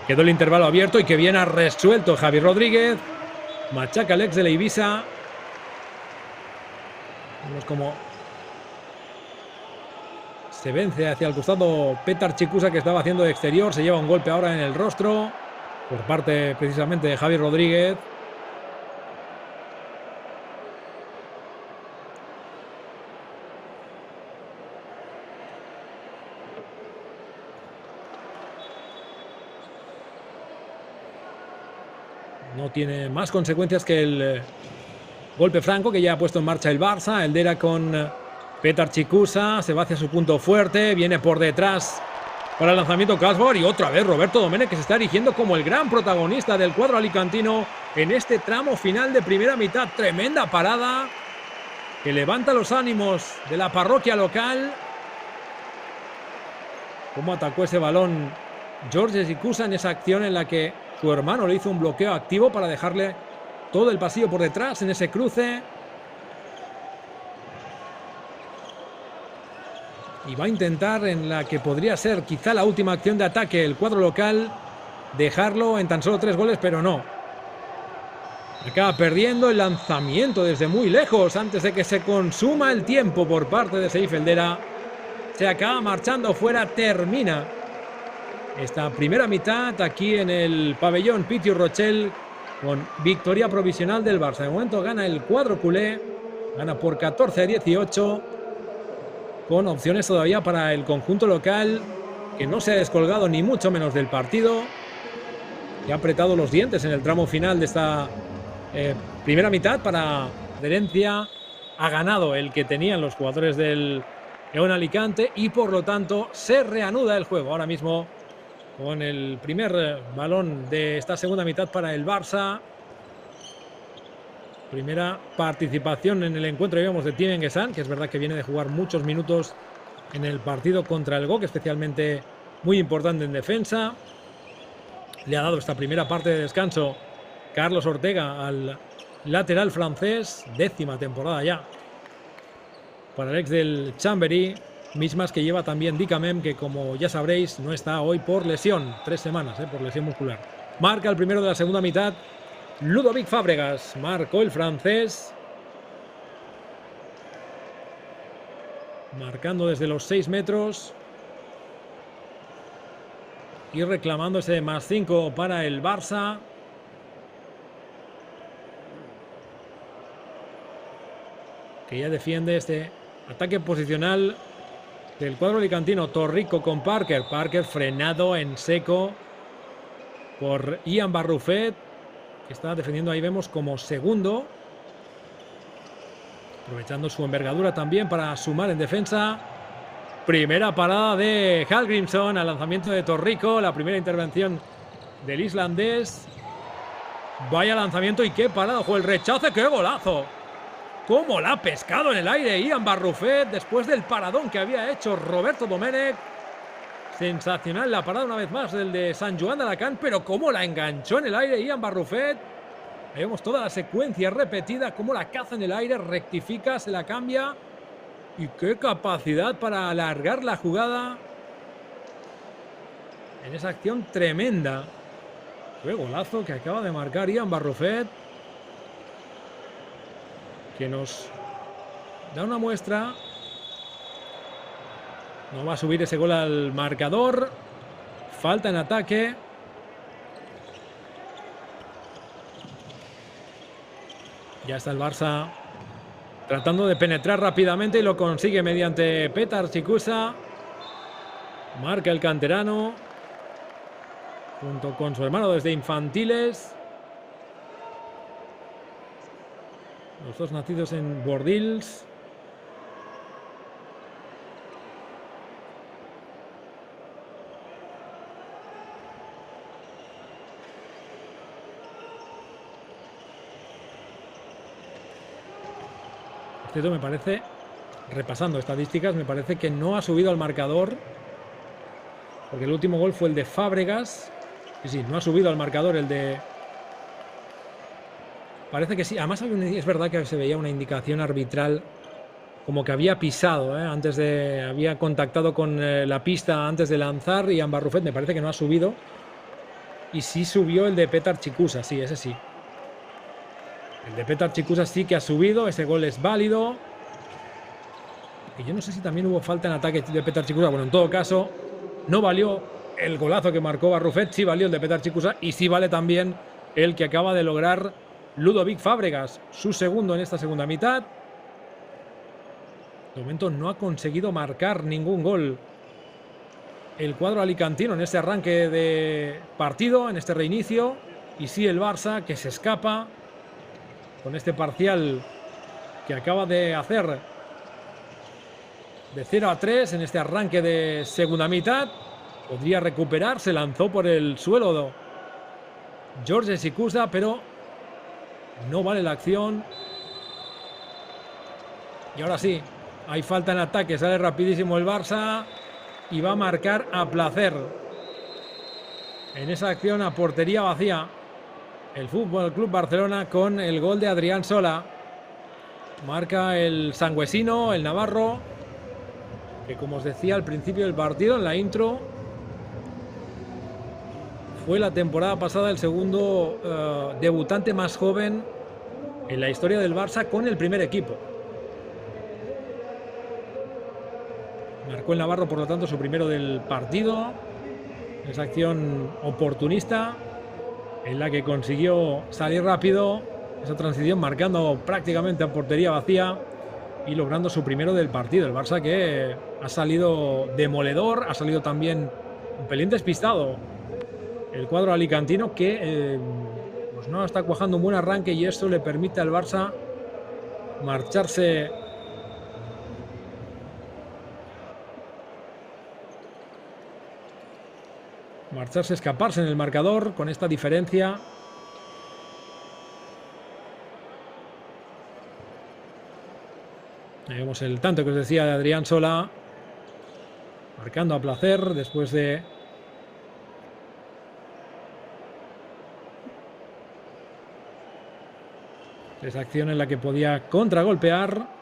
Speaker 1: Quedó el intervalo abierto y que bien ha resuelto Javi Rodríguez. Machaca al ex de la Ibiza. Vemos como se vence hacia el costado Petar Chikusa, que estaba haciendo de exterior. Se lleva un golpe ahora en el rostro por parte precisamente de Javi Rodríguez. No tiene más consecuencias que el golpe franco que ya ha puesto en marcha el Barça. Eldera con Petar Chikusa, se va hacia su punto fuerte, viene por detrás para el lanzamiento Casbor y otra vez Roberto Domènech, que se está erigiendo como el gran protagonista del cuadro alicantino en este tramo final de primera mitad. Tremenda parada que levanta los ánimos de la parroquia local. Cómo atacó ese balón George Chikusa en esa acción en la que su hermano le hizo un bloqueo activo para dejarle todo el pasillo por detrás en ese cruce. Y va a intentar, en la que podría ser quizá la última acción de ataque, el cuadro local, dejarlo en tan solo 3 goles, pero no. Acaba perdiendo el lanzamiento desde muy lejos antes de que se consuma el tiempo por parte de Seif Eldera. Se acaba marchando fuera, termina esta primera mitad aquí en el pabellón Pitiu Rochelle con victoria provisional del Barça. De momento gana el cuadro culé, gana por 14-18, con opciones todavía para el conjunto local, que no se ha descolgado ni mucho menos del partido, que ha apretado los dientes en el tramo final de esta primera mitad para adherencia. Ha ganado el que tenían los jugadores del León Alicante y por lo tanto se reanuda el juego ahora mismo con el primer balón de esta segunda mitad para el Barça. Primera participación en el encuentro, digamos, de Tim Enguesán, que es verdad que viene de jugar muchos minutos en el partido contra el GOC, especialmente muy importante en defensa. Le ha dado esta primera parte de descanso Carlos Ortega al lateral francés, 10ª temporada ya para el ex del Chambéry, mismas que lleva también Dicamem, que como ya sabréis no está hoy por lesión, 3 semanas por lesión muscular. Marca el primero de la segunda mitad Ludovic Fábregas, marcó el francés, marcando desde los 6 metros y reclamando ese +5 para el Barça. Que ya defiende este ataque posicional del cuadro alicantino. Torrico con Parker. Parker frenado en seco por Ian Barrufet, que está defendiendo, ahí vemos, como segundo. Aprovechando su envergadura también para sumar en defensa. Primera parada de Hallgrímsson al lanzamiento de Torrico. La primera intervención del islandés. Vaya lanzamiento y qué parada. Ojo, el rechace, qué golazo. Cómo la ha pescado en el aire Ian Barrufet después del paradón que había hecho Roberto Domènech. Sensacional la parada una vez más del de Sant Joan d'Alacant, pero cómo la enganchó en el aire Ian Barrufet. Ahí vemos toda la secuencia repetida, cómo la caza en el aire, rectifica, se la cambia. Y qué capacidad para alargar la jugada en esa acción tremenda. Qué golazo que acaba de marcar Ian Barrufet, que nos da una muestra. No va a subir ese gol al marcador. Falta en ataque. Ya está el Barça tratando de penetrar rápidamente y lo consigue mediante Petar Chikusa. Marca el canterano junto con su hermano desde infantiles. Los dos nacidos en Bordils. Esto me parece, repasando estadísticas, me parece que no ha subido al marcador, porque el último gol fue el de Fábregas. Y sí, no ha subido al marcador el de... Parece que sí. Además es verdad que se veía una indicación arbitral como que había pisado, había contactado con la pista antes de lanzar, y Barrufet me parece que no ha subido. Y sí subió el de Petar Chicusa, sí, ese sí. El de Petar Chicusa sí que ha subido, ese gol es válido. Y yo no sé si también hubo falta en ataque de Petar Chicusa. Bueno, en todo caso, no valió el golazo que marcó Barrufet, sí valió el de Petar Chicusa y sí vale también el que acaba de lograr Ludovic Fábregas, su segundo en esta segunda mitad. De momento no ha conseguido marcar ningún gol el cuadro alicantino en este arranque de partido, en este reinicio. Y sí el Barça, que se escapa con este parcial que acaba de hacer de 0-3 en este arranque de segunda mitad. Podría recuperar, se lanzó por el suelo George Chicusa, pero no vale la acción. Y ahora sí, hay falta en ataque, sale rapidísimo el Barça y va a marcar a placer. En esa acción a portería vacía, el Fútbol Club Barcelona con el gol de Adrián Sola. Marca el sangüesino, el navarro, que como os decía al principio del partido, en la intro, fue la temporada pasada el segundo debutante más joven en la historia del Barça con el primer equipo. Marcó el navarro, por lo tanto, su primero del partido. Esa acción oportunista en la que consiguió salir rápido, esa transición marcando prácticamente a portería vacía y logrando su primero del partido. El Barça que ha salido demoledor, ha salido también un pelín despistado el cuadro alicantino, que pues no está cuajando un buen arranque, y esto le permite al Barça marcharse escaparse en el marcador con esta diferencia. Ahí vemos el tanto que os decía de Adrián Sola, marcando a placer después de esa acción en la que podía contragolpear.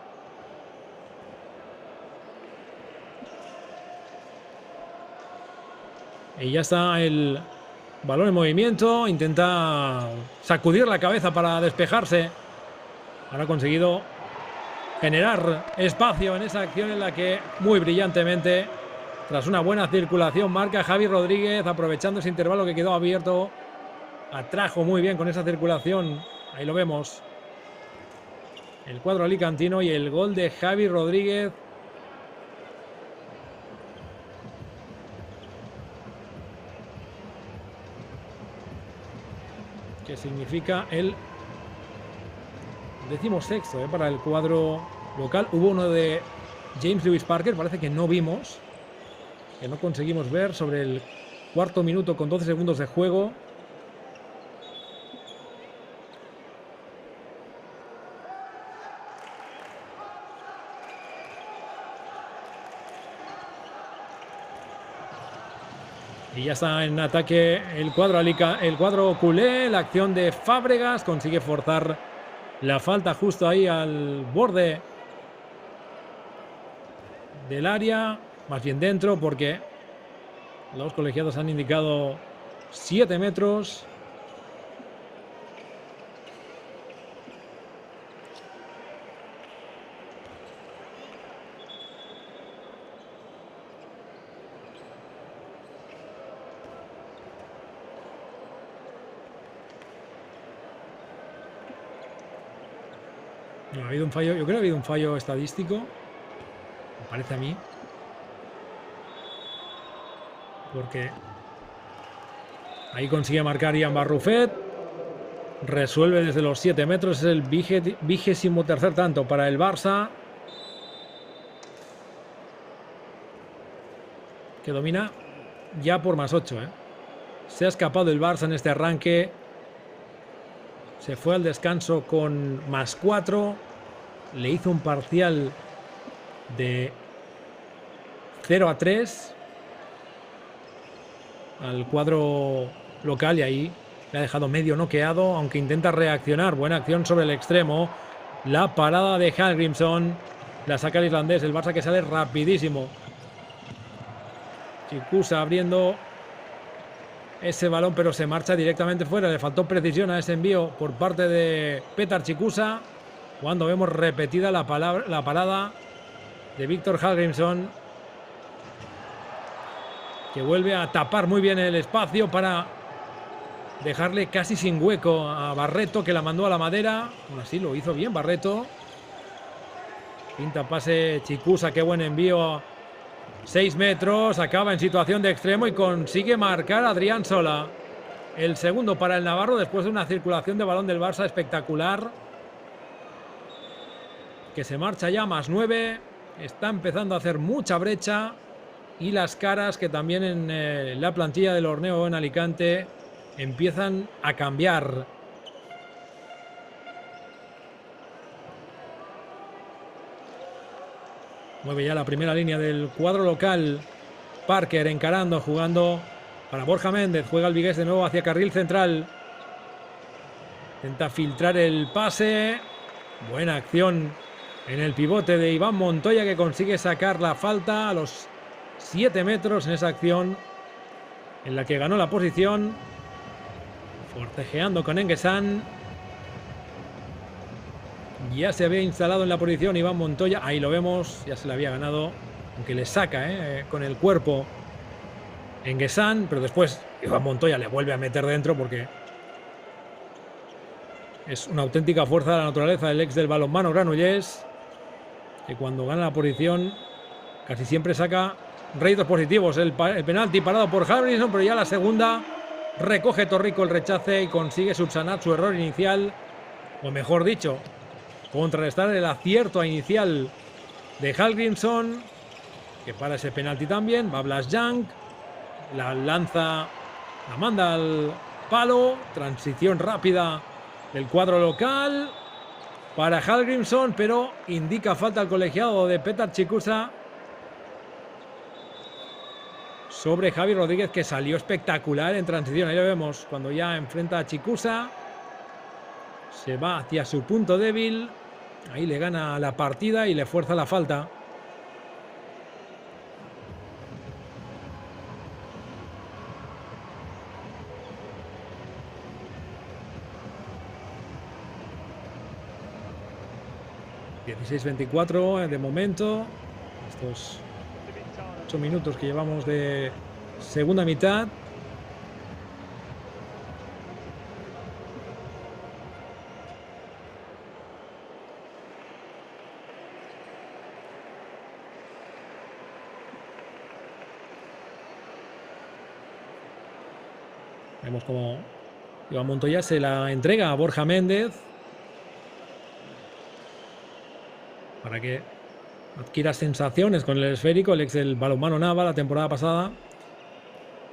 Speaker 1: Y ya está el balón en movimiento. Intenta sacudir la cabeza para despejarse. Ahora ha conseguido generar espacio en esa acción en la que muy brillantemente, tras una buena circulación, marca Javi Rodríguez, aprovechando ese intervalo que quedó abierto. Atrajo muy bien con esa circulación. Ahí lo vemos. El cuadro alicantino y el gol de Javi Rodríguez. Que significa el 16º para el cuadro local. Hubo uno de James Lewis Parker, parece que no vimos, que no conseguimos ver, sobre el cuarto minuto con 12 segundos de juego. Y ya está en ataque el cuadro culé. La acción de Fábregas consigue forzar la falta justo ahí al borde del área, más bien dentro, porque los colegiados han indicado 7 metros. No, ha habido un fallo, yo creo que ha habido un fallo estadístico, me parece a mí, porque ahí consigue marcar Ian Barrufet, resuelve desde los 7 metros, es el 23º tanto para el Barça, que domina ya por +8. Se ha escapado el Barça en este arranque, se fue al descanso con +4, le hizo un parcial de 0-3 al cuadro local, y ahí le ha dejado medio noqueado, aunque intenta reaccionar. Buena acción sobre el extremo, la parada de Hallgrímsson, La saca el irlandés, el Barça que sale rapidísimo. Chicusa abriendo ese balón, pero se marcha directamente fuera. Le faltó precisión a ese envío por parte de Petar Chicusa. Cuando vemos repetida la parada de Viktor Hallgrímsson, que vuelve a tapar muy bien el espacio para dejarle casi sin hueco a Barreto, que la mandó a la madera. Aún así lo hizo bien Barreto. Pinta pase Chicusa, qué buen envío. 6 metros, acaba en situación de extremo y consigue marcar a Adrián Sola. El segundo para el navarro después de una circulación de balón del Barça espectacular. Que se marcha ya +9. Está empezando a hacer mucha brecha. Y las caras que también en la plantilla del Horneo en Alicante empiezan a cambiar. Mueve ya la primera línea del cuadro local. Parker encarando, jugando para Borja Méndez. Juega el vigués de nuevo hacia carril central. Intenta filtrar el pase. Buena acción en el pivote de Iván Montoya, que consigue sacar la falta a los 7 metros en esa acción en la que ganó la posición. Forcejeando con Enguesán. Ya se había instalado en la posición Iván Montoya. Ahí lo vemos, ya se le había ganado. Aunque le saca con el cuerpo Enguesán. Pero después Iván Montoya le vuelve a meter dentro porque es una auténtica fuerza de la naturaleza el ex del balonmano Granollers, que cuando gana la posición casi siempre saca réditos positivos. El penalti parado por Hallgrímsson, pero ya la segunda recoge Torrico el rechace y consigue subsanar su error inicial. O mejor dicho, contrarrestar el acierto inicial de Hallgrímsson, que para ese penalti también. Va Blas Young, la lanza, la manda al palo. Transición rápida del cuadro local para Hallgrímsson, pero indica falta al colegiado de Petar Chicusa sobre Javi Rodríguez, que salió espectacular en transición. Ahí lo vemos cuando ya enfrenta a Chicusa. Se va hacia su punto débil. Ahí le gana la partida y le fuerza la falta. (16:24) de momento. Estos 8 minutos que llevamos de segunda mitad. Vemos como Iván Montoya se la entrega a Borja Méndez para que adquiera sensaciones con el esférico. El ex del balonmano Nava la temporada pasada,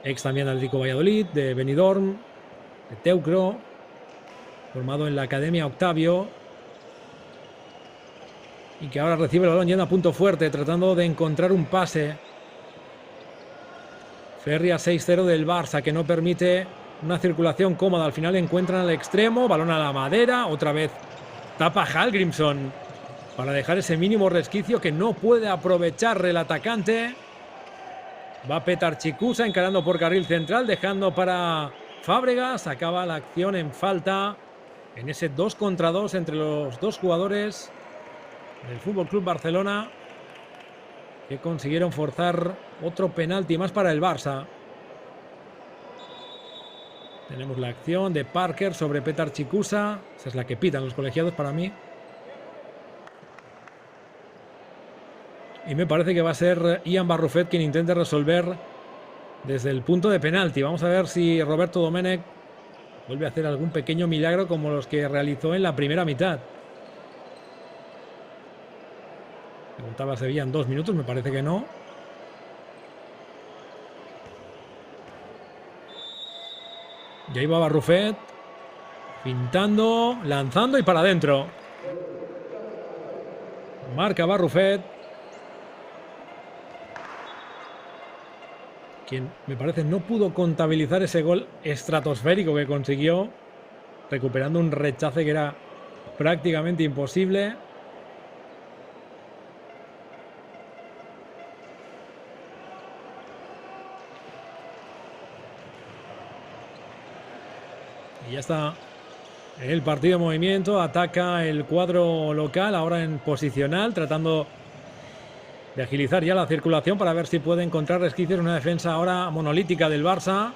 Speaker 1: ex también de Atlético Valladolid, de Benidorm, de Teucro, formado en la Academia Octavio, y que ahora recibe el balón yendo a punto fuerte, tratando de encontrar un pase. Ferri a 6-0 del Barça, que no permite una circulación cómoda. Al final encuentran al extremo, balón a la madera, otra vez tapa Hallgrímsson para dejar ese mínimo resquicio que no puede aprovechar el atacante. Va Petar Chicusa encarando por carril central, dejando para Fábregas. Acaba la acción en falta en ese 2 contra 2 entre los dos jugadores del Fútbol Club Barcelona, que consiguieron forzar otro penalti más para el Barça. Tenemos la acción de Parker sobre Petar Chicusa. Esa es la que pitan los colegiados para mí. Y me parece que va a ser Ian Barrufet quien intente resolver desde el punto de penalti. Vamos a ver si Roberto Domènech vuelve a hacer algún pequeño milagro como los que realizó en la primera mitad. Preguntaba si habían 2 minutos, me parece que no. Y ahí va Barrufet, pintando, lanzando y para adentro. Marca Barrufet, quien me parece no pudo contabilizar ese gol estratosférico que consiguió, recuperando un rechace que era prácticamente imposible. Y ya está el partido en movimiento. Ataca el cuadro local, ahora en posicional, tratando de agilizar ya la circulación para ver si puede encontrar resquicios en una defensa ahora monolítica del Barça.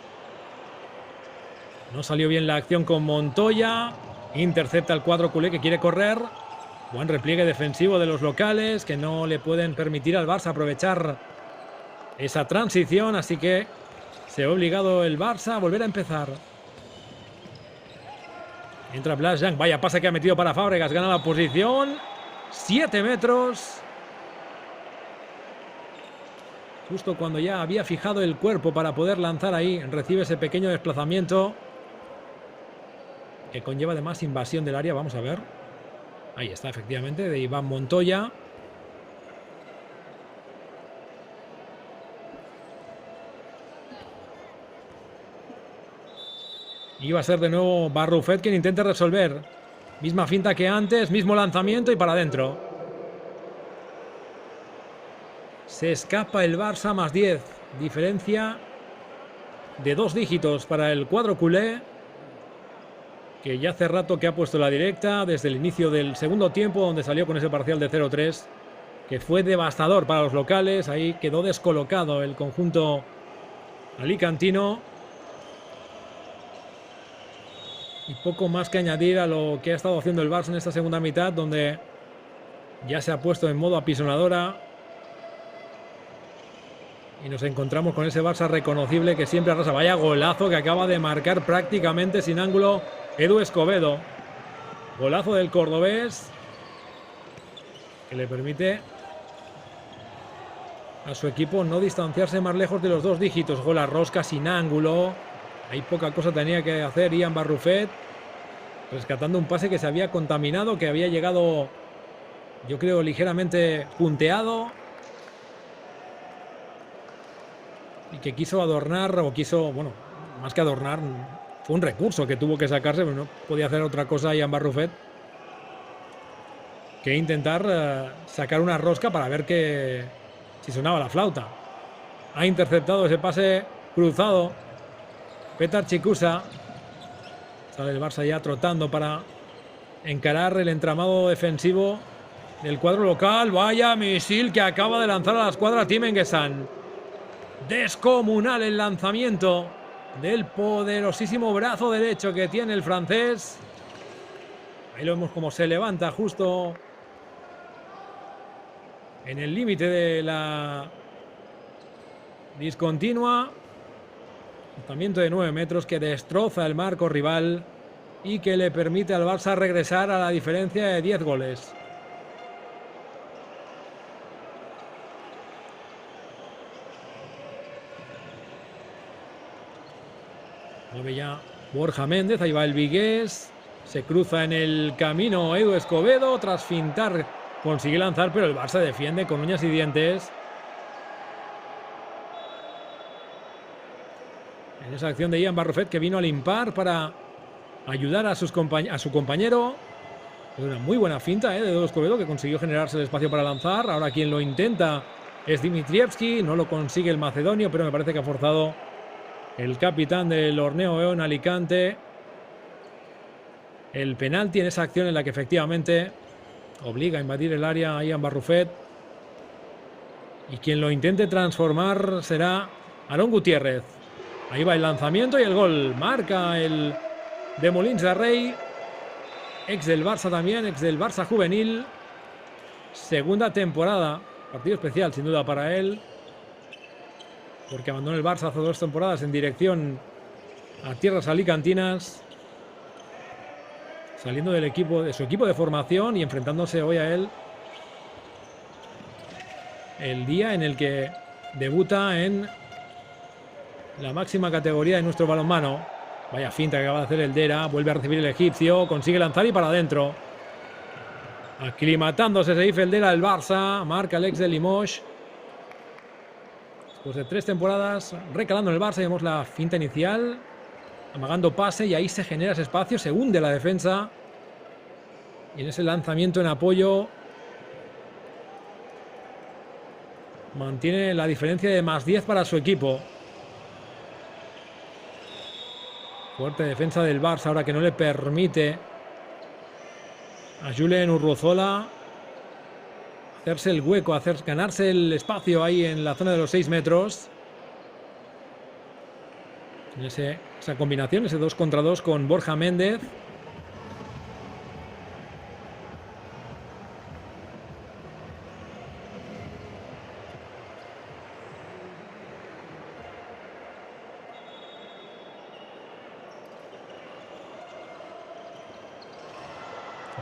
Speaker 1: No salió bien la acción con Montoya. Intercepta el cuadro culé que quiere correr. Buen repliegue defensivo de los locales que no le pueden permitir al Barça aprovechar esa transición. Así que se ha obligado el Barça a volver a empezar. Entra Blas Young. Vaya pase que ha metido para Fábregas. Gana la posición. 7 metros. Justo cuando ya había fijado el cuerpo para poder lanzar ahí. Recibe ese pequeño desplazamiento que conlleva además invasión del área. Vamos a ver. Ahí está, efectivamente, de Iván Montoya. Y va a ser de nuevo Barrufet quien intente resolver. Misma finta que antes, mismo lanzamiento y para adentro. Se escapa el Barça, más 10. Diferencia de 2 dígitos para el cuadro culé, que ya hace rato que ha puesto la directa desde el inicio del segundo tiempo, donde salió con ese parcial de 0-3, que fue devastador para los locales. Ahí quedó descolocado el conjunto alicantino. Y poco más que añadir a lo que ha estado haciendo el Barça en esta segunda mitad, donde ya se ha puesto en modo apisonadora. Y nos encontramos con ese Barça reconocible que siempre arrasa. Vaya golazo que acaba de marcar prácticamente sin ángulo Edu Escobedo. Golazo del cordobés que le permite a su equipo no distanciarse más lejos de los 2 dígitos. Gol a rosca sin ángulo. Hay poca cosa tenía que hacer Ian Barrufet, rescatando un pase que se había contaminado, que había llegado, yo creo, ligeramente punteado. Y que quiso adornar, o quiso, bueno, más que adornar, fue un recurso que tuvo que sacarse, pero no podía hacer otra cosa Ian Barrufet que intentar sacar una rosca para ver si sonaba la flauta. Ha interceptado ese pase cruzado Petar Chikusa. Sale el Barça ya trotando para encarar el entramado defensivo del cuadro local. Vaya misil que acaba de lanzar a la escuadra Team Enguesan. Descomunal el lanzamiento del poderosísimo brazo derecho que tiene el francés. Ahí lo vemos como se levanta justo en el límite de la discontinua. Lanzamiento de 9 metros que destroza el marco rival y que le permite al Barça regresar a la diferencia de 10 goles. Mueve ya Borja Méndez, ahí va el vigués. Se cruza en el camino Edu Escobedo. Tras fintar consigue lanzar, pero el Barça defiende con uñas y dientes. En esa acción de Ian Barrufet, que vino a limpar para ayudar a su compañero. Una muy buena finta de Edu Escobedo, que consiguió generarse el espacio para lanzar. Ahora quien lo intenta es Dimitrievski. No lo consigue el macedonio, pero me parece que ha forzado el capitán del Orneo en Alicante el penalti en esa acción en la que efectivamente obliga a invadir el área a Ian Barrufet. Y quien lo intente transformar será Aarón Gutiérrez. Ahí va el lanzamiento y el gol. Marca el de Molins de Rey. Ex del Barça también, ex del Barça juvenil. Segunda temporada. Partido especial sin duda para él, porque abandonó el Barça hace 2 temporadas en dirección a tierras alicantinas, saliendo del equipo, de su equipo de formación, y enfrentándose hoy a él el día en el que debuta en la máxima categoría de nuestro balonmano. Vaya finta que acaba de hacer el Dera. Vuelve a recibir el egipcio, consigue lanzar y para adentro. Aclimatándose se dice el Dera del Barça. Marca el ex de Limoges. Después de 3 temporadas recalando en el Barça, vemos la finta inicial, amagando pase, y ahí se genera ese espacio, se hunde la defensa. Y en ese lanzamiento en apoyo mantiene la diferencia de más 10 para su equipo. Fuerte defensa del Barça ahora que no le permite a Julen Urrozola hacerse el hueco, ganarse el espacio ahí en la zona de los 6 metros. Esa combinación, ese 2 contra 2 con Borja Méndez.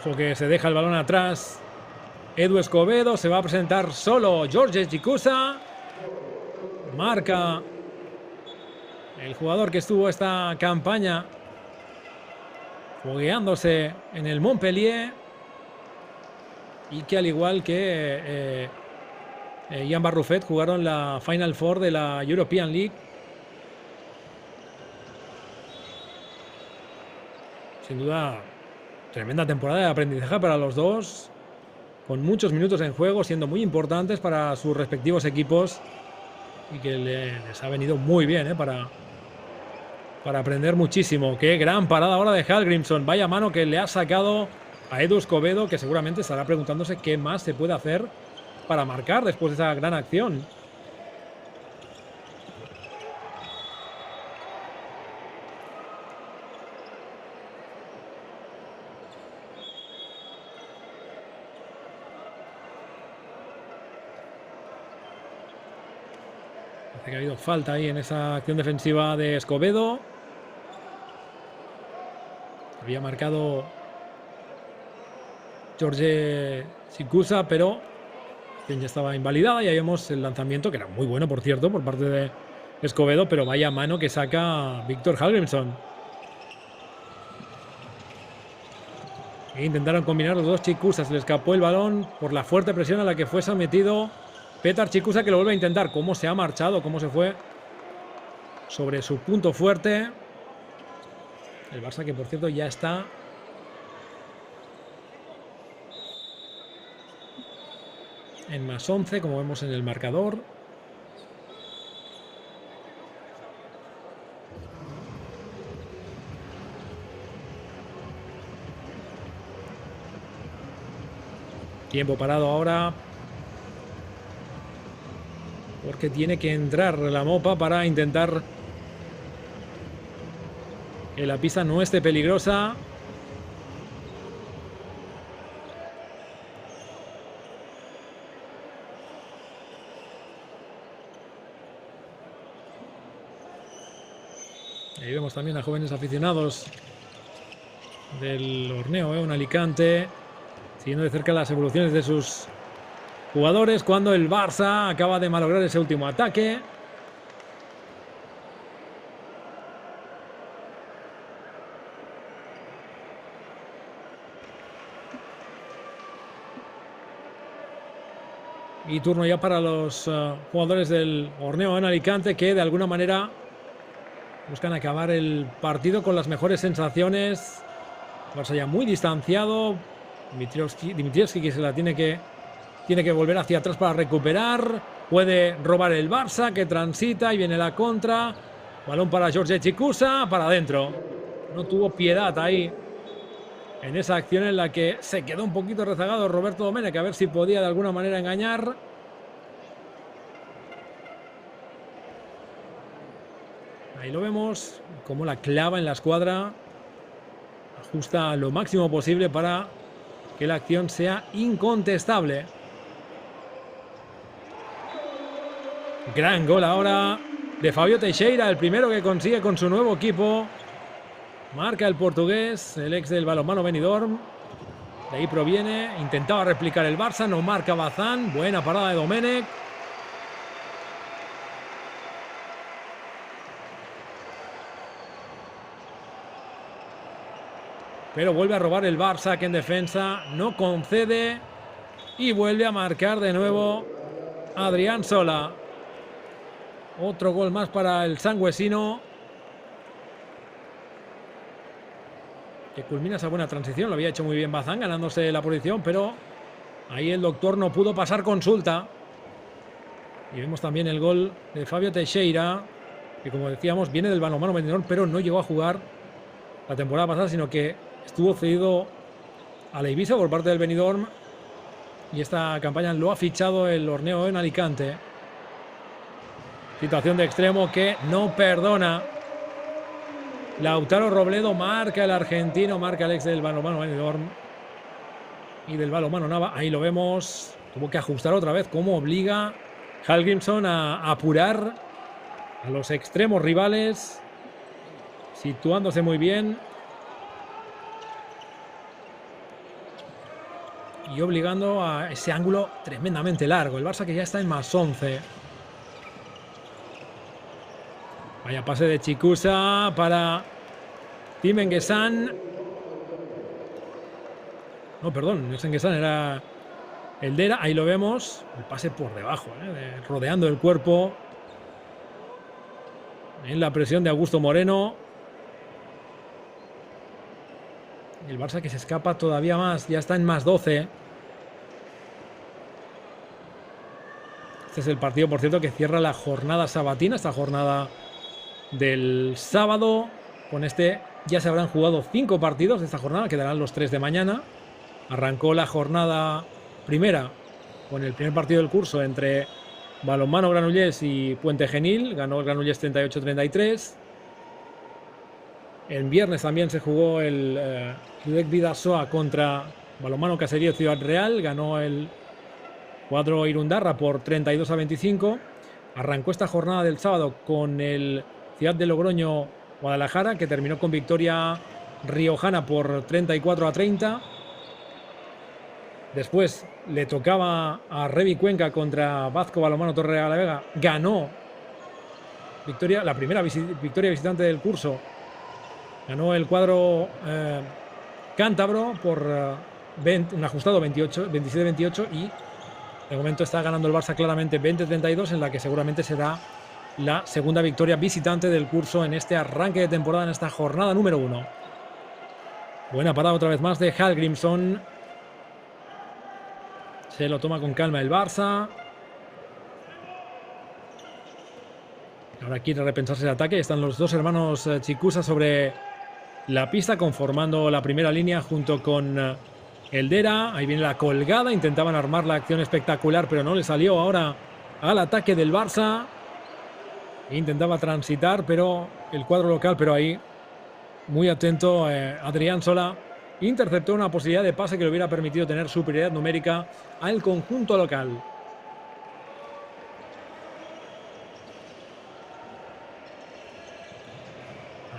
Speaker 1: Ojo que se deja el balón atrás. Edu Escobedo se va a presentar solo. George Chicusa. Marca el jugador que estuvo esta campaña fogueándose en el Montpellier y que al igual que Jan Barrufet jugaron la Final Four de la European League. Sin duda, tremenda temporada de aprendizaje para los dos, con muchos minutos en juego, siendo muy importantes para sus respectivos equipos y que les ha venido muy bien para aprender muchísimo. Qué gran parada ahora de Hallgrímsson. Vaya mano que le ha sacado a Edu Escobedo, que seguramente estará preguntándose qué más se puede hacer para marcar después de esa gran acción. Parece que ha habido falta ahí en esa acción defensiva de Escobedo. Había marcado George Chicusa, pero ya estaba invalidada y ahí vemos el lanzamiento, que era muy bueno, por cierto, por parte de Escobedo, pero vaya mano que saca Víctor Hallgrímsson. E intentaron combinar los dos Chicusa, se le escapó el balón por la fuerte presión a la que fue sometido Petar Chicusa, que lo vuelve a intentar. Cómo se ha marchado, cómo se fue sobre su punto fuerte. El Barça, que por cierto ya está en más 11, como vemos en el marcador. Tiempo parado ahora, porque tiene que entrar la Mopa para intentar que la pista no esté peligrosa. Ahí vemos también a jóvenes aficionados del Horneo, un Alicante, siguiendo de cerca las evoluciones de sus jugadores cuando el Barça acaba de malograr ese último ataque. Y turno ya para los jugadores del Horneo en Alicante, que de alguna manera buscan acabar el partido con las mejores sensaciones. Barça ya muy distanciado. Dimitrievski que se la tiene que volver hacia atrás para recuperar. Puede robar el Barça, que transita y viene la contra. Balón para George Chicusa, para adentro. No tuvo piedad ahí en esa acción en la que se quedó un poquito rezagado Roberto Domenech, a ver si podía de alguna manera engañar. Ahí lo vemos, como la clava en la escuadra. Ajusta lo máximo posible para que la acción sea incontestable. Gran gol ahora de Fabio Teixeira, el primero que consigue con su nuevo equipo. Marca el portugués, el ex del balonmano Benidorm. De ahí proviene, intentaba replicar el Barça, no marca Bazán. Buena parada de Domenech. Pero vuelve a robar el Barça, que en defensa no concede. Y vuelve a marcar de nuevo Adrián Sola. Otro gol más para el sangüesino, que culmina esa buena transición. Lo había hecho muy bien Bazán, ganándose la posición, pero ahí el doctor no pudo pasar consulta. Y vemos también el gol de Fabio Teixeira, que como decíamos viene del balonmano Benidorm, pero no llegó a jugar la temporada pasada, sino que estuvo cedido a la Ibiza por parte del Benidorm y esta campaña lo ha fichado el Horneo en Alicante. Situación de extremo que no perdona. Lautaro Robledo marca el argentino, marca el ex del balonmano Benidorm y del balonmano Nava. Ahí lo vemos. Tuvo que ajustar otra vez, como obliga Hallgrímsson a apurar a los extremos rivales, situándose muy bien y obligando a ese ángulo tremendamente largo. El Barça que ya está en +11. Vaya pase de Chicusa para Tim Enguesan. No, perdón, no es Enguesan, era el Dera. Ahí lo vemos. El pase por debajo, rodeando el cuerpo. En la presión de Augusto Moreno. El Barça que se escapa todavía más. Ya está en +12. Este es el partido, por cierto, que cierra la jornada sabatina. Esta jornada del sábado. Con este ya se habrán jugado 5 partidos de esta jornada. Quedarán los 3 de mañana. Arrancó la jornada primera con el primer partido del curso entre Balonmano Granollers y Puente Genil. Ganó el Granollers 38-33. El viernes también se jugó el Udec Bidasoa contra Balonmano Caserío Ciudad Real. Ganó el cuadro Irundarra por 32-25. Arrancó esta jornada del sábado con el Ciudad de Logroño Guadalajara, que terminó con victoria riojana por 34-30. Después le tocaba a Revi Cuenca contra Vasco Balonmano Torre de la Vega. Ganó victoria, la primera victoria visitante del curso. Ganó el cuadro cántabro por un ajustado 27-28 y de momento está ganando el Barça claramente 20-32, en la que seguramente será la segunda victoria visitante del curso en este arranque de temporada, en esta jornada número 1. Buena parada otra vez más de Hallgrímsson. Se lo toma con calma el Barça. Ahora quiere repensarse el ataque. Están los dos hermanos Chicusa sobre la pista, conformando la primera línea junto con el Dera. Ahí viene la colgada. Intentaban armar la acción espectacular, pero no le salió ahora al ataque del Barça. Intentaba transitar, pero el cuadro local, pero ahí muy atento Adrián Sola. Interceptó una posibilidad de pase que le hubiera permitido tener superioridad numérica al conjunto local.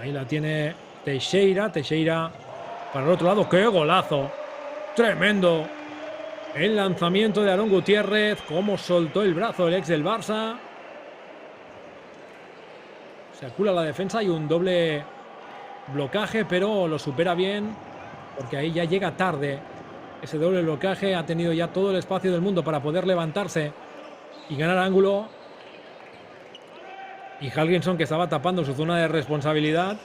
Speaker 1: Ahí la tiene Teixeira. Teixeira para el otro lado. ¡Qué golazo! ¡Tremendo! El lanzamiento de Aarón Gutiérrez. Cómo soltó el brazo el ex del Barça. Se acula la defensa y un doble blocaje, pero lo supera bien, porque ahí ya llega tarde. Ese doble blocaje ha tenido ya todo el espacio del mundo para poder levantarse y ganar ángulo. Y Hallgrímsson, que estaba tapando su zona de responsabilidad,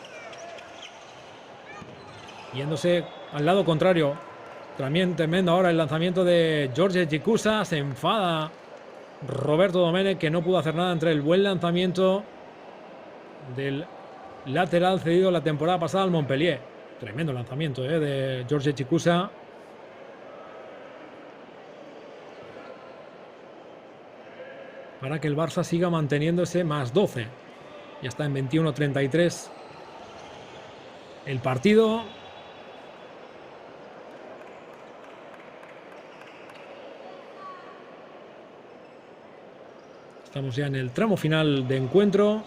Speaker 1: yéndose al lado contrario. También tremendo ahora el lanzamiento de George Chicusa. Se enfada Roberto Domènech, que no pudo hacer nada entre el buen lanzamiento del lateral cedido la temporada pasada al Montpellier. Tremendo lanzamiento de George Chicusa. Para que el Barça siga manteniéndose +12. Ya está en 21-33 el partido. Estamos ya en el tramo final de encuentro.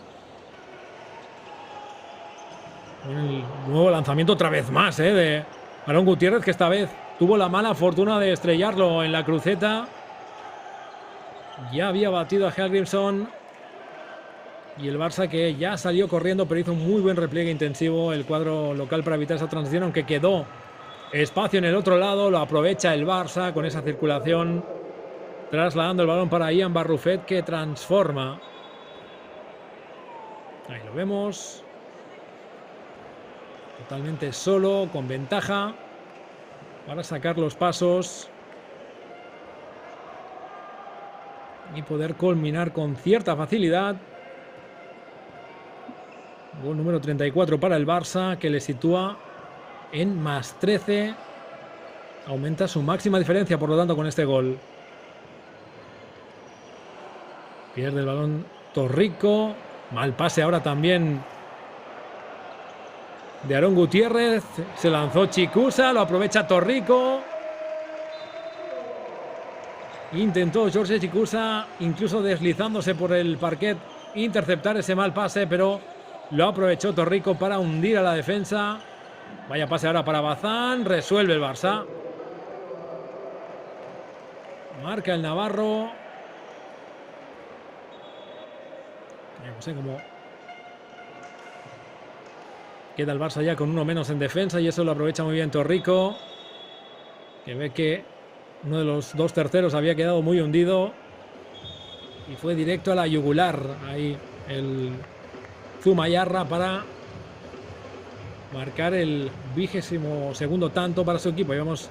Speaker 1: El nuevo lanzamiento otra vez más de Aarón Gutiérrez, que esta vez tuvo la mala fortuna de estrellarlo en la cruceta. Ya había batido a Hallgrímsson. Y el Barça, que ya salió corriendo, pero hizo un muy buen repliegue intensivo el cuadro local para evitar esa transición, aunque quedó espacio en el otro lado. Lo aprovecha el Barça con esa circulación, trasladando el balón para Ian Barrufet, que transforma. Ahí lo vemos. Totalmente solo, con ventaja, para sacar los pasos y poder culminar con cierta facilidad Gol número 34 para el Barça, que le sitúa en más 13. Aumenta su máxima diferencia, por lo tanto, con este gol. Pierde el balón Torrico. Mal pase ahora también de Aarón Gutiérrez. Se lanzó Chicusa, lo aprovecha Torrico. Intentó Jorge Chicusa, incluso deslizándose por el parquet, interceptar ese mal pase, pero lo aprovechó Torrico para hundir a la defensa. Vaya pase ahora para Bazán. Resuelve el Barça. Marca el navarro. No sé cómo queda el Barça ya con uno menos en defensa, y eso lo aprovecha muy bien Torrico, que ve que uno de los dos terceros había quedado muy hundido y fue directo a la yugular. Ahí el Zumayarra para marcar el 22º tanto para su equipo. Llevamos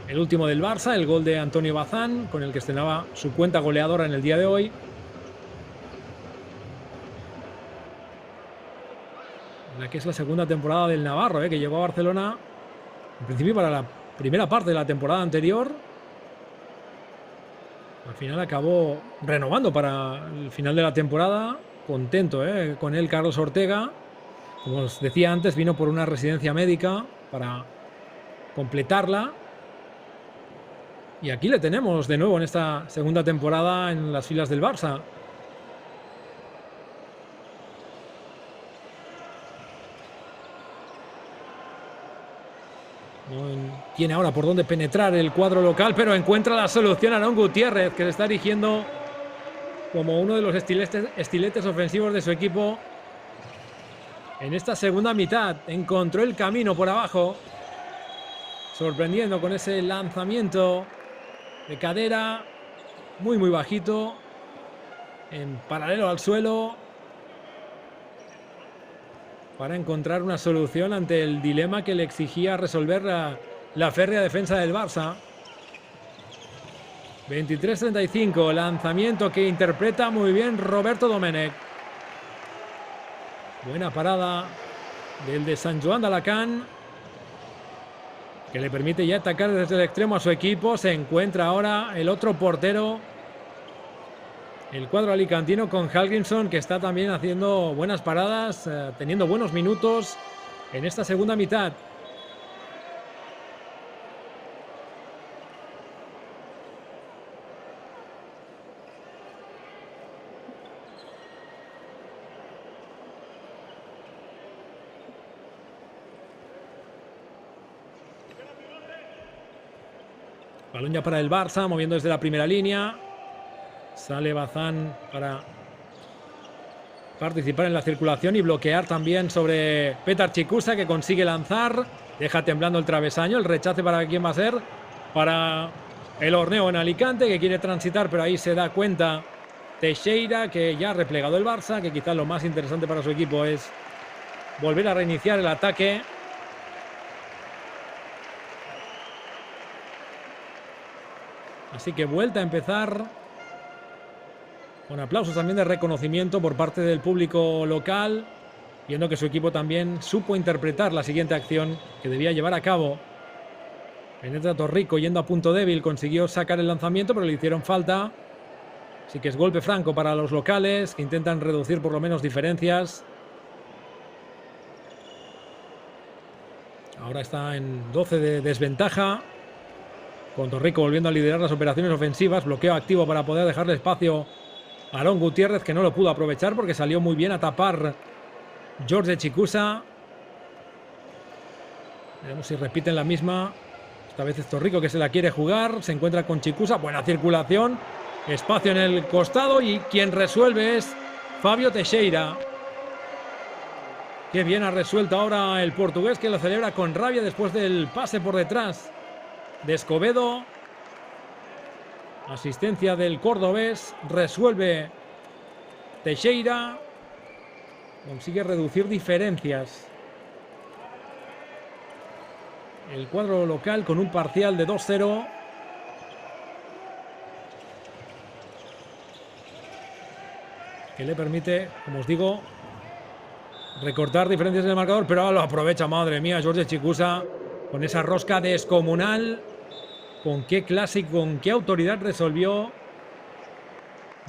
Speaker 1: el último del Barça, el gol de Antonio Bazán, con el que estrenaba su cuenta goleadora en el día de hoy. La que es la segunda temporada del navarro, que llegó a Barcelona en principio para la primera parte de la temporada anterior. Al final acabó renovando para el final de la temporada. Contento con él Carlos Ortega. Como os decía antes, vino por una residencia médica para completarla. Y aquí le tenemos de nuevo en esta segunda temporada en las filas del Barça. No tiene ahora por dónde penetrar el cuadro local, pero encuentra la solución a Aarón Gutiérrez, que se está erigiendo como uno de los estiletes ofensivos de su equipo en esta segunda mitad. Encontró el camino por abajo, sorprendiendo con ese lanzamiento de cadera muy bajito, en paralelo al suelo, para encontrar una solución ante el dilema que le exigía resolver la férrea defensa del Barça. 23-35, lanzamiento que interpreta muy bien Roberto Domenech. Buena parada del de Sant Joan d'Alacant, que le permite ya atacar desde el extremo a su equipo. Se encuentra ahora el otro portero, el cuadro alicantino, con Hallgrímsson, que está también haciendo buenas paradas, teniendo buenos minutos en esta segunda mitad. Balón ya para el Barça, moviendo desde la primera línea. Sale Bazán para participar en la circulación y bloquear también sobre Petar Chicusa, que consigue lanzar. Deja temblando el travesaño. El rechace para quién va a ser. Para el Horneo en Alicante, que quiere transitar, pero ahí se da cuenta Teixeira, que ya ha replegado el Barça, que quizás lo más interesante para su equipo es volver a reiniciar el ataque. Así que vuelta a empezar, con aplausos también de reconocimiento por parte del público local, viendo que su equipo también supo interpretar la siguiente acción que debía llevar a cabo. Penetra Torrico yendo a punto débil, consiguió sacar el lanzamiento, pero le hicieron falta. Así que es golpe franco para los locales, que intentan reducir por lo menos diferencias. Ahora está en 12 de desventaja, con Torrico volviendo a liderar las operaciones ofensivas. Bloqueo activo para poder dejarle espacio a Aarón Gutiérrez, que no lo pudo aprovechar porque salió muy bien a tapar Jorge Chicusa. Veremos si repiten la misma. Esta vez es Torrico que se la quiere jugar. Se encuentra con Chicusa. Buena circulación. Espacio en el costado. Y quien resuelve es Fabio Teixeira. Qué bien ha resuelto ahora el portugués, que lo celebra con rabia después del pase por detrás de Escobedo. Asistencia del cordobés. Resuelve Teixeira. Consigue reducir diferencias el cuadro local con un parcial de 2-0. Que le permite, como os digo, recortar diferencias en el marcador, pero ahora lo aprovecha, madre mía, George Chicusa con esa rosca descomunal. Con qué clase y con qué autoridad resolvió.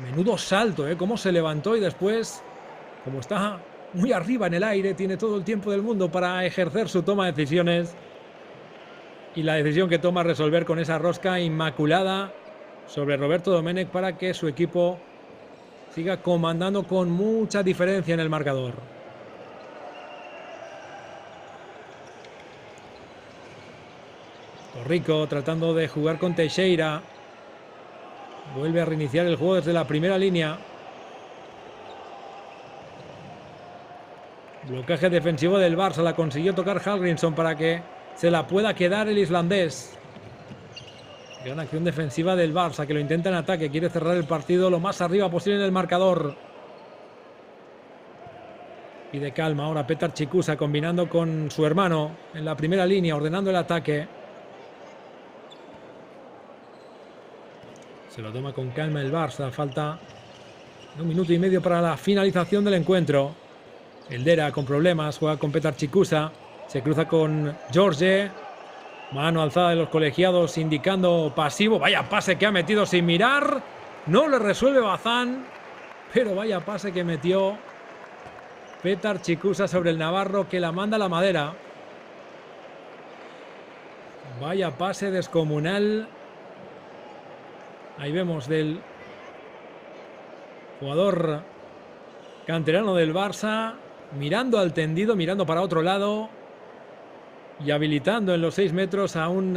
Speaker 1: Menudo salto, cómo se levantó y después, como está muy arriba en el aire, tiene todo el tiempo del mundo para ejercer su toma de decisiones. Y la decisión que toma resolver con esa rosca inmaculada sobre Roberto Domenech para que su equipo siga comandando con mucha diferencia en el marcador. Torrico tratando de jugar con Teixeira. Vuelve a reiniciar el juego desde la primera línea. Blocaje defensivo del Barça. La consiguió tocar Hallgrímsson para que se la pueda quedar el islandés. Gran acción defensiva del Barça, que lo intenta en ataque. Quiere cerrar el partido lo más arriba posible en el marcador. Pide calma ahora Petar Chicusa, combinando con su hermano en la primera línea, ordenando el ataque. Se lo toma con calma el Barça. Falta 1 minuto y medio para la finalización del encuentro. Eldera con problemas, juega con Petar Chicusa. Se cruza con George. Mano alzada de los colegiados indicando pasivo. Vaya pase que ha metido sin mirar. No le resuelve Bazán. Pero vaya pase que metió Petar Chicusa sobre el navarro, que la manda a la madera. Vaya pase descomunal. Ahí vemos del jugador canterano del Barça mirando al tendido, mirando para otro lado y habilitando en los 6 metros a un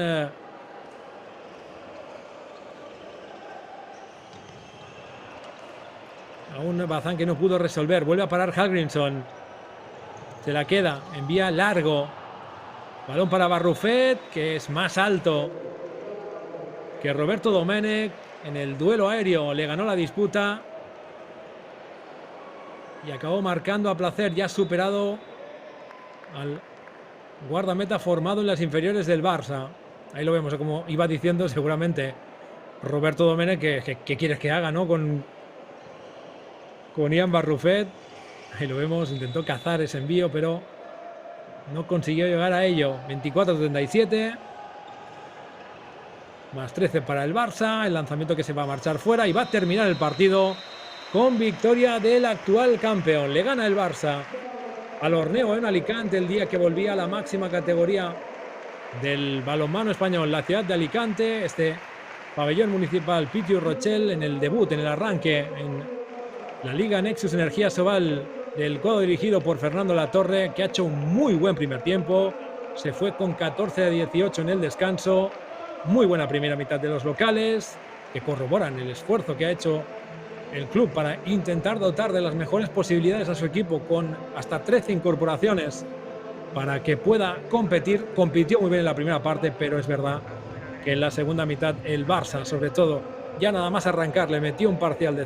Speaker 1: Bazán que no pudo resolver. Vuelve a parar Hallgrímsson. Se la queda, envía largo. Balón para Barrufet, que es más alto que Roberto Domenech. En el duelo aéreo le ganó la disputa y acabó marcando a placer. Ya superado al guardameta formado en las inferiores del Barça. Ahí lo vemos, como iba diciendo seguramente Roberto Domenech, que quieres que haga, ¿no? Con Ian Barrufet. Ahí lo vemos, intentó cazar ese envío, pero no consiguió llegar a ello. 24-37. Más 13 para el Barça. El lanzamiento que se va a marchar fuera y va a terminar el partido con victoria del actual campeón. Le gana el Barça al Orneo en Alicante el día que volvía a la máxima categoría del balonmano español, la ciudad de Alicante. Este pabellón municipal Pitiu Rochelle, en el debut, en el arranque en la Liga Nexus Energía Sobal del cuadro dirigido por Fernando Latorre, que ha hecho un muy buen primer tiempo. Se fue con 14-18 en el descanso. Muy buena primera mitad de los locales, que corroboran el esfuerzo que ha hecho el club para intentar dotar de las mejores posibilidades a su equipo, con hasta 13 incorporaciones para que pueda competir. Compitió muy bien en la primera parte, pero es verdad que en la segunda mitad el Barça, sobre todo, ya nada más arrancar, le metió un parcial de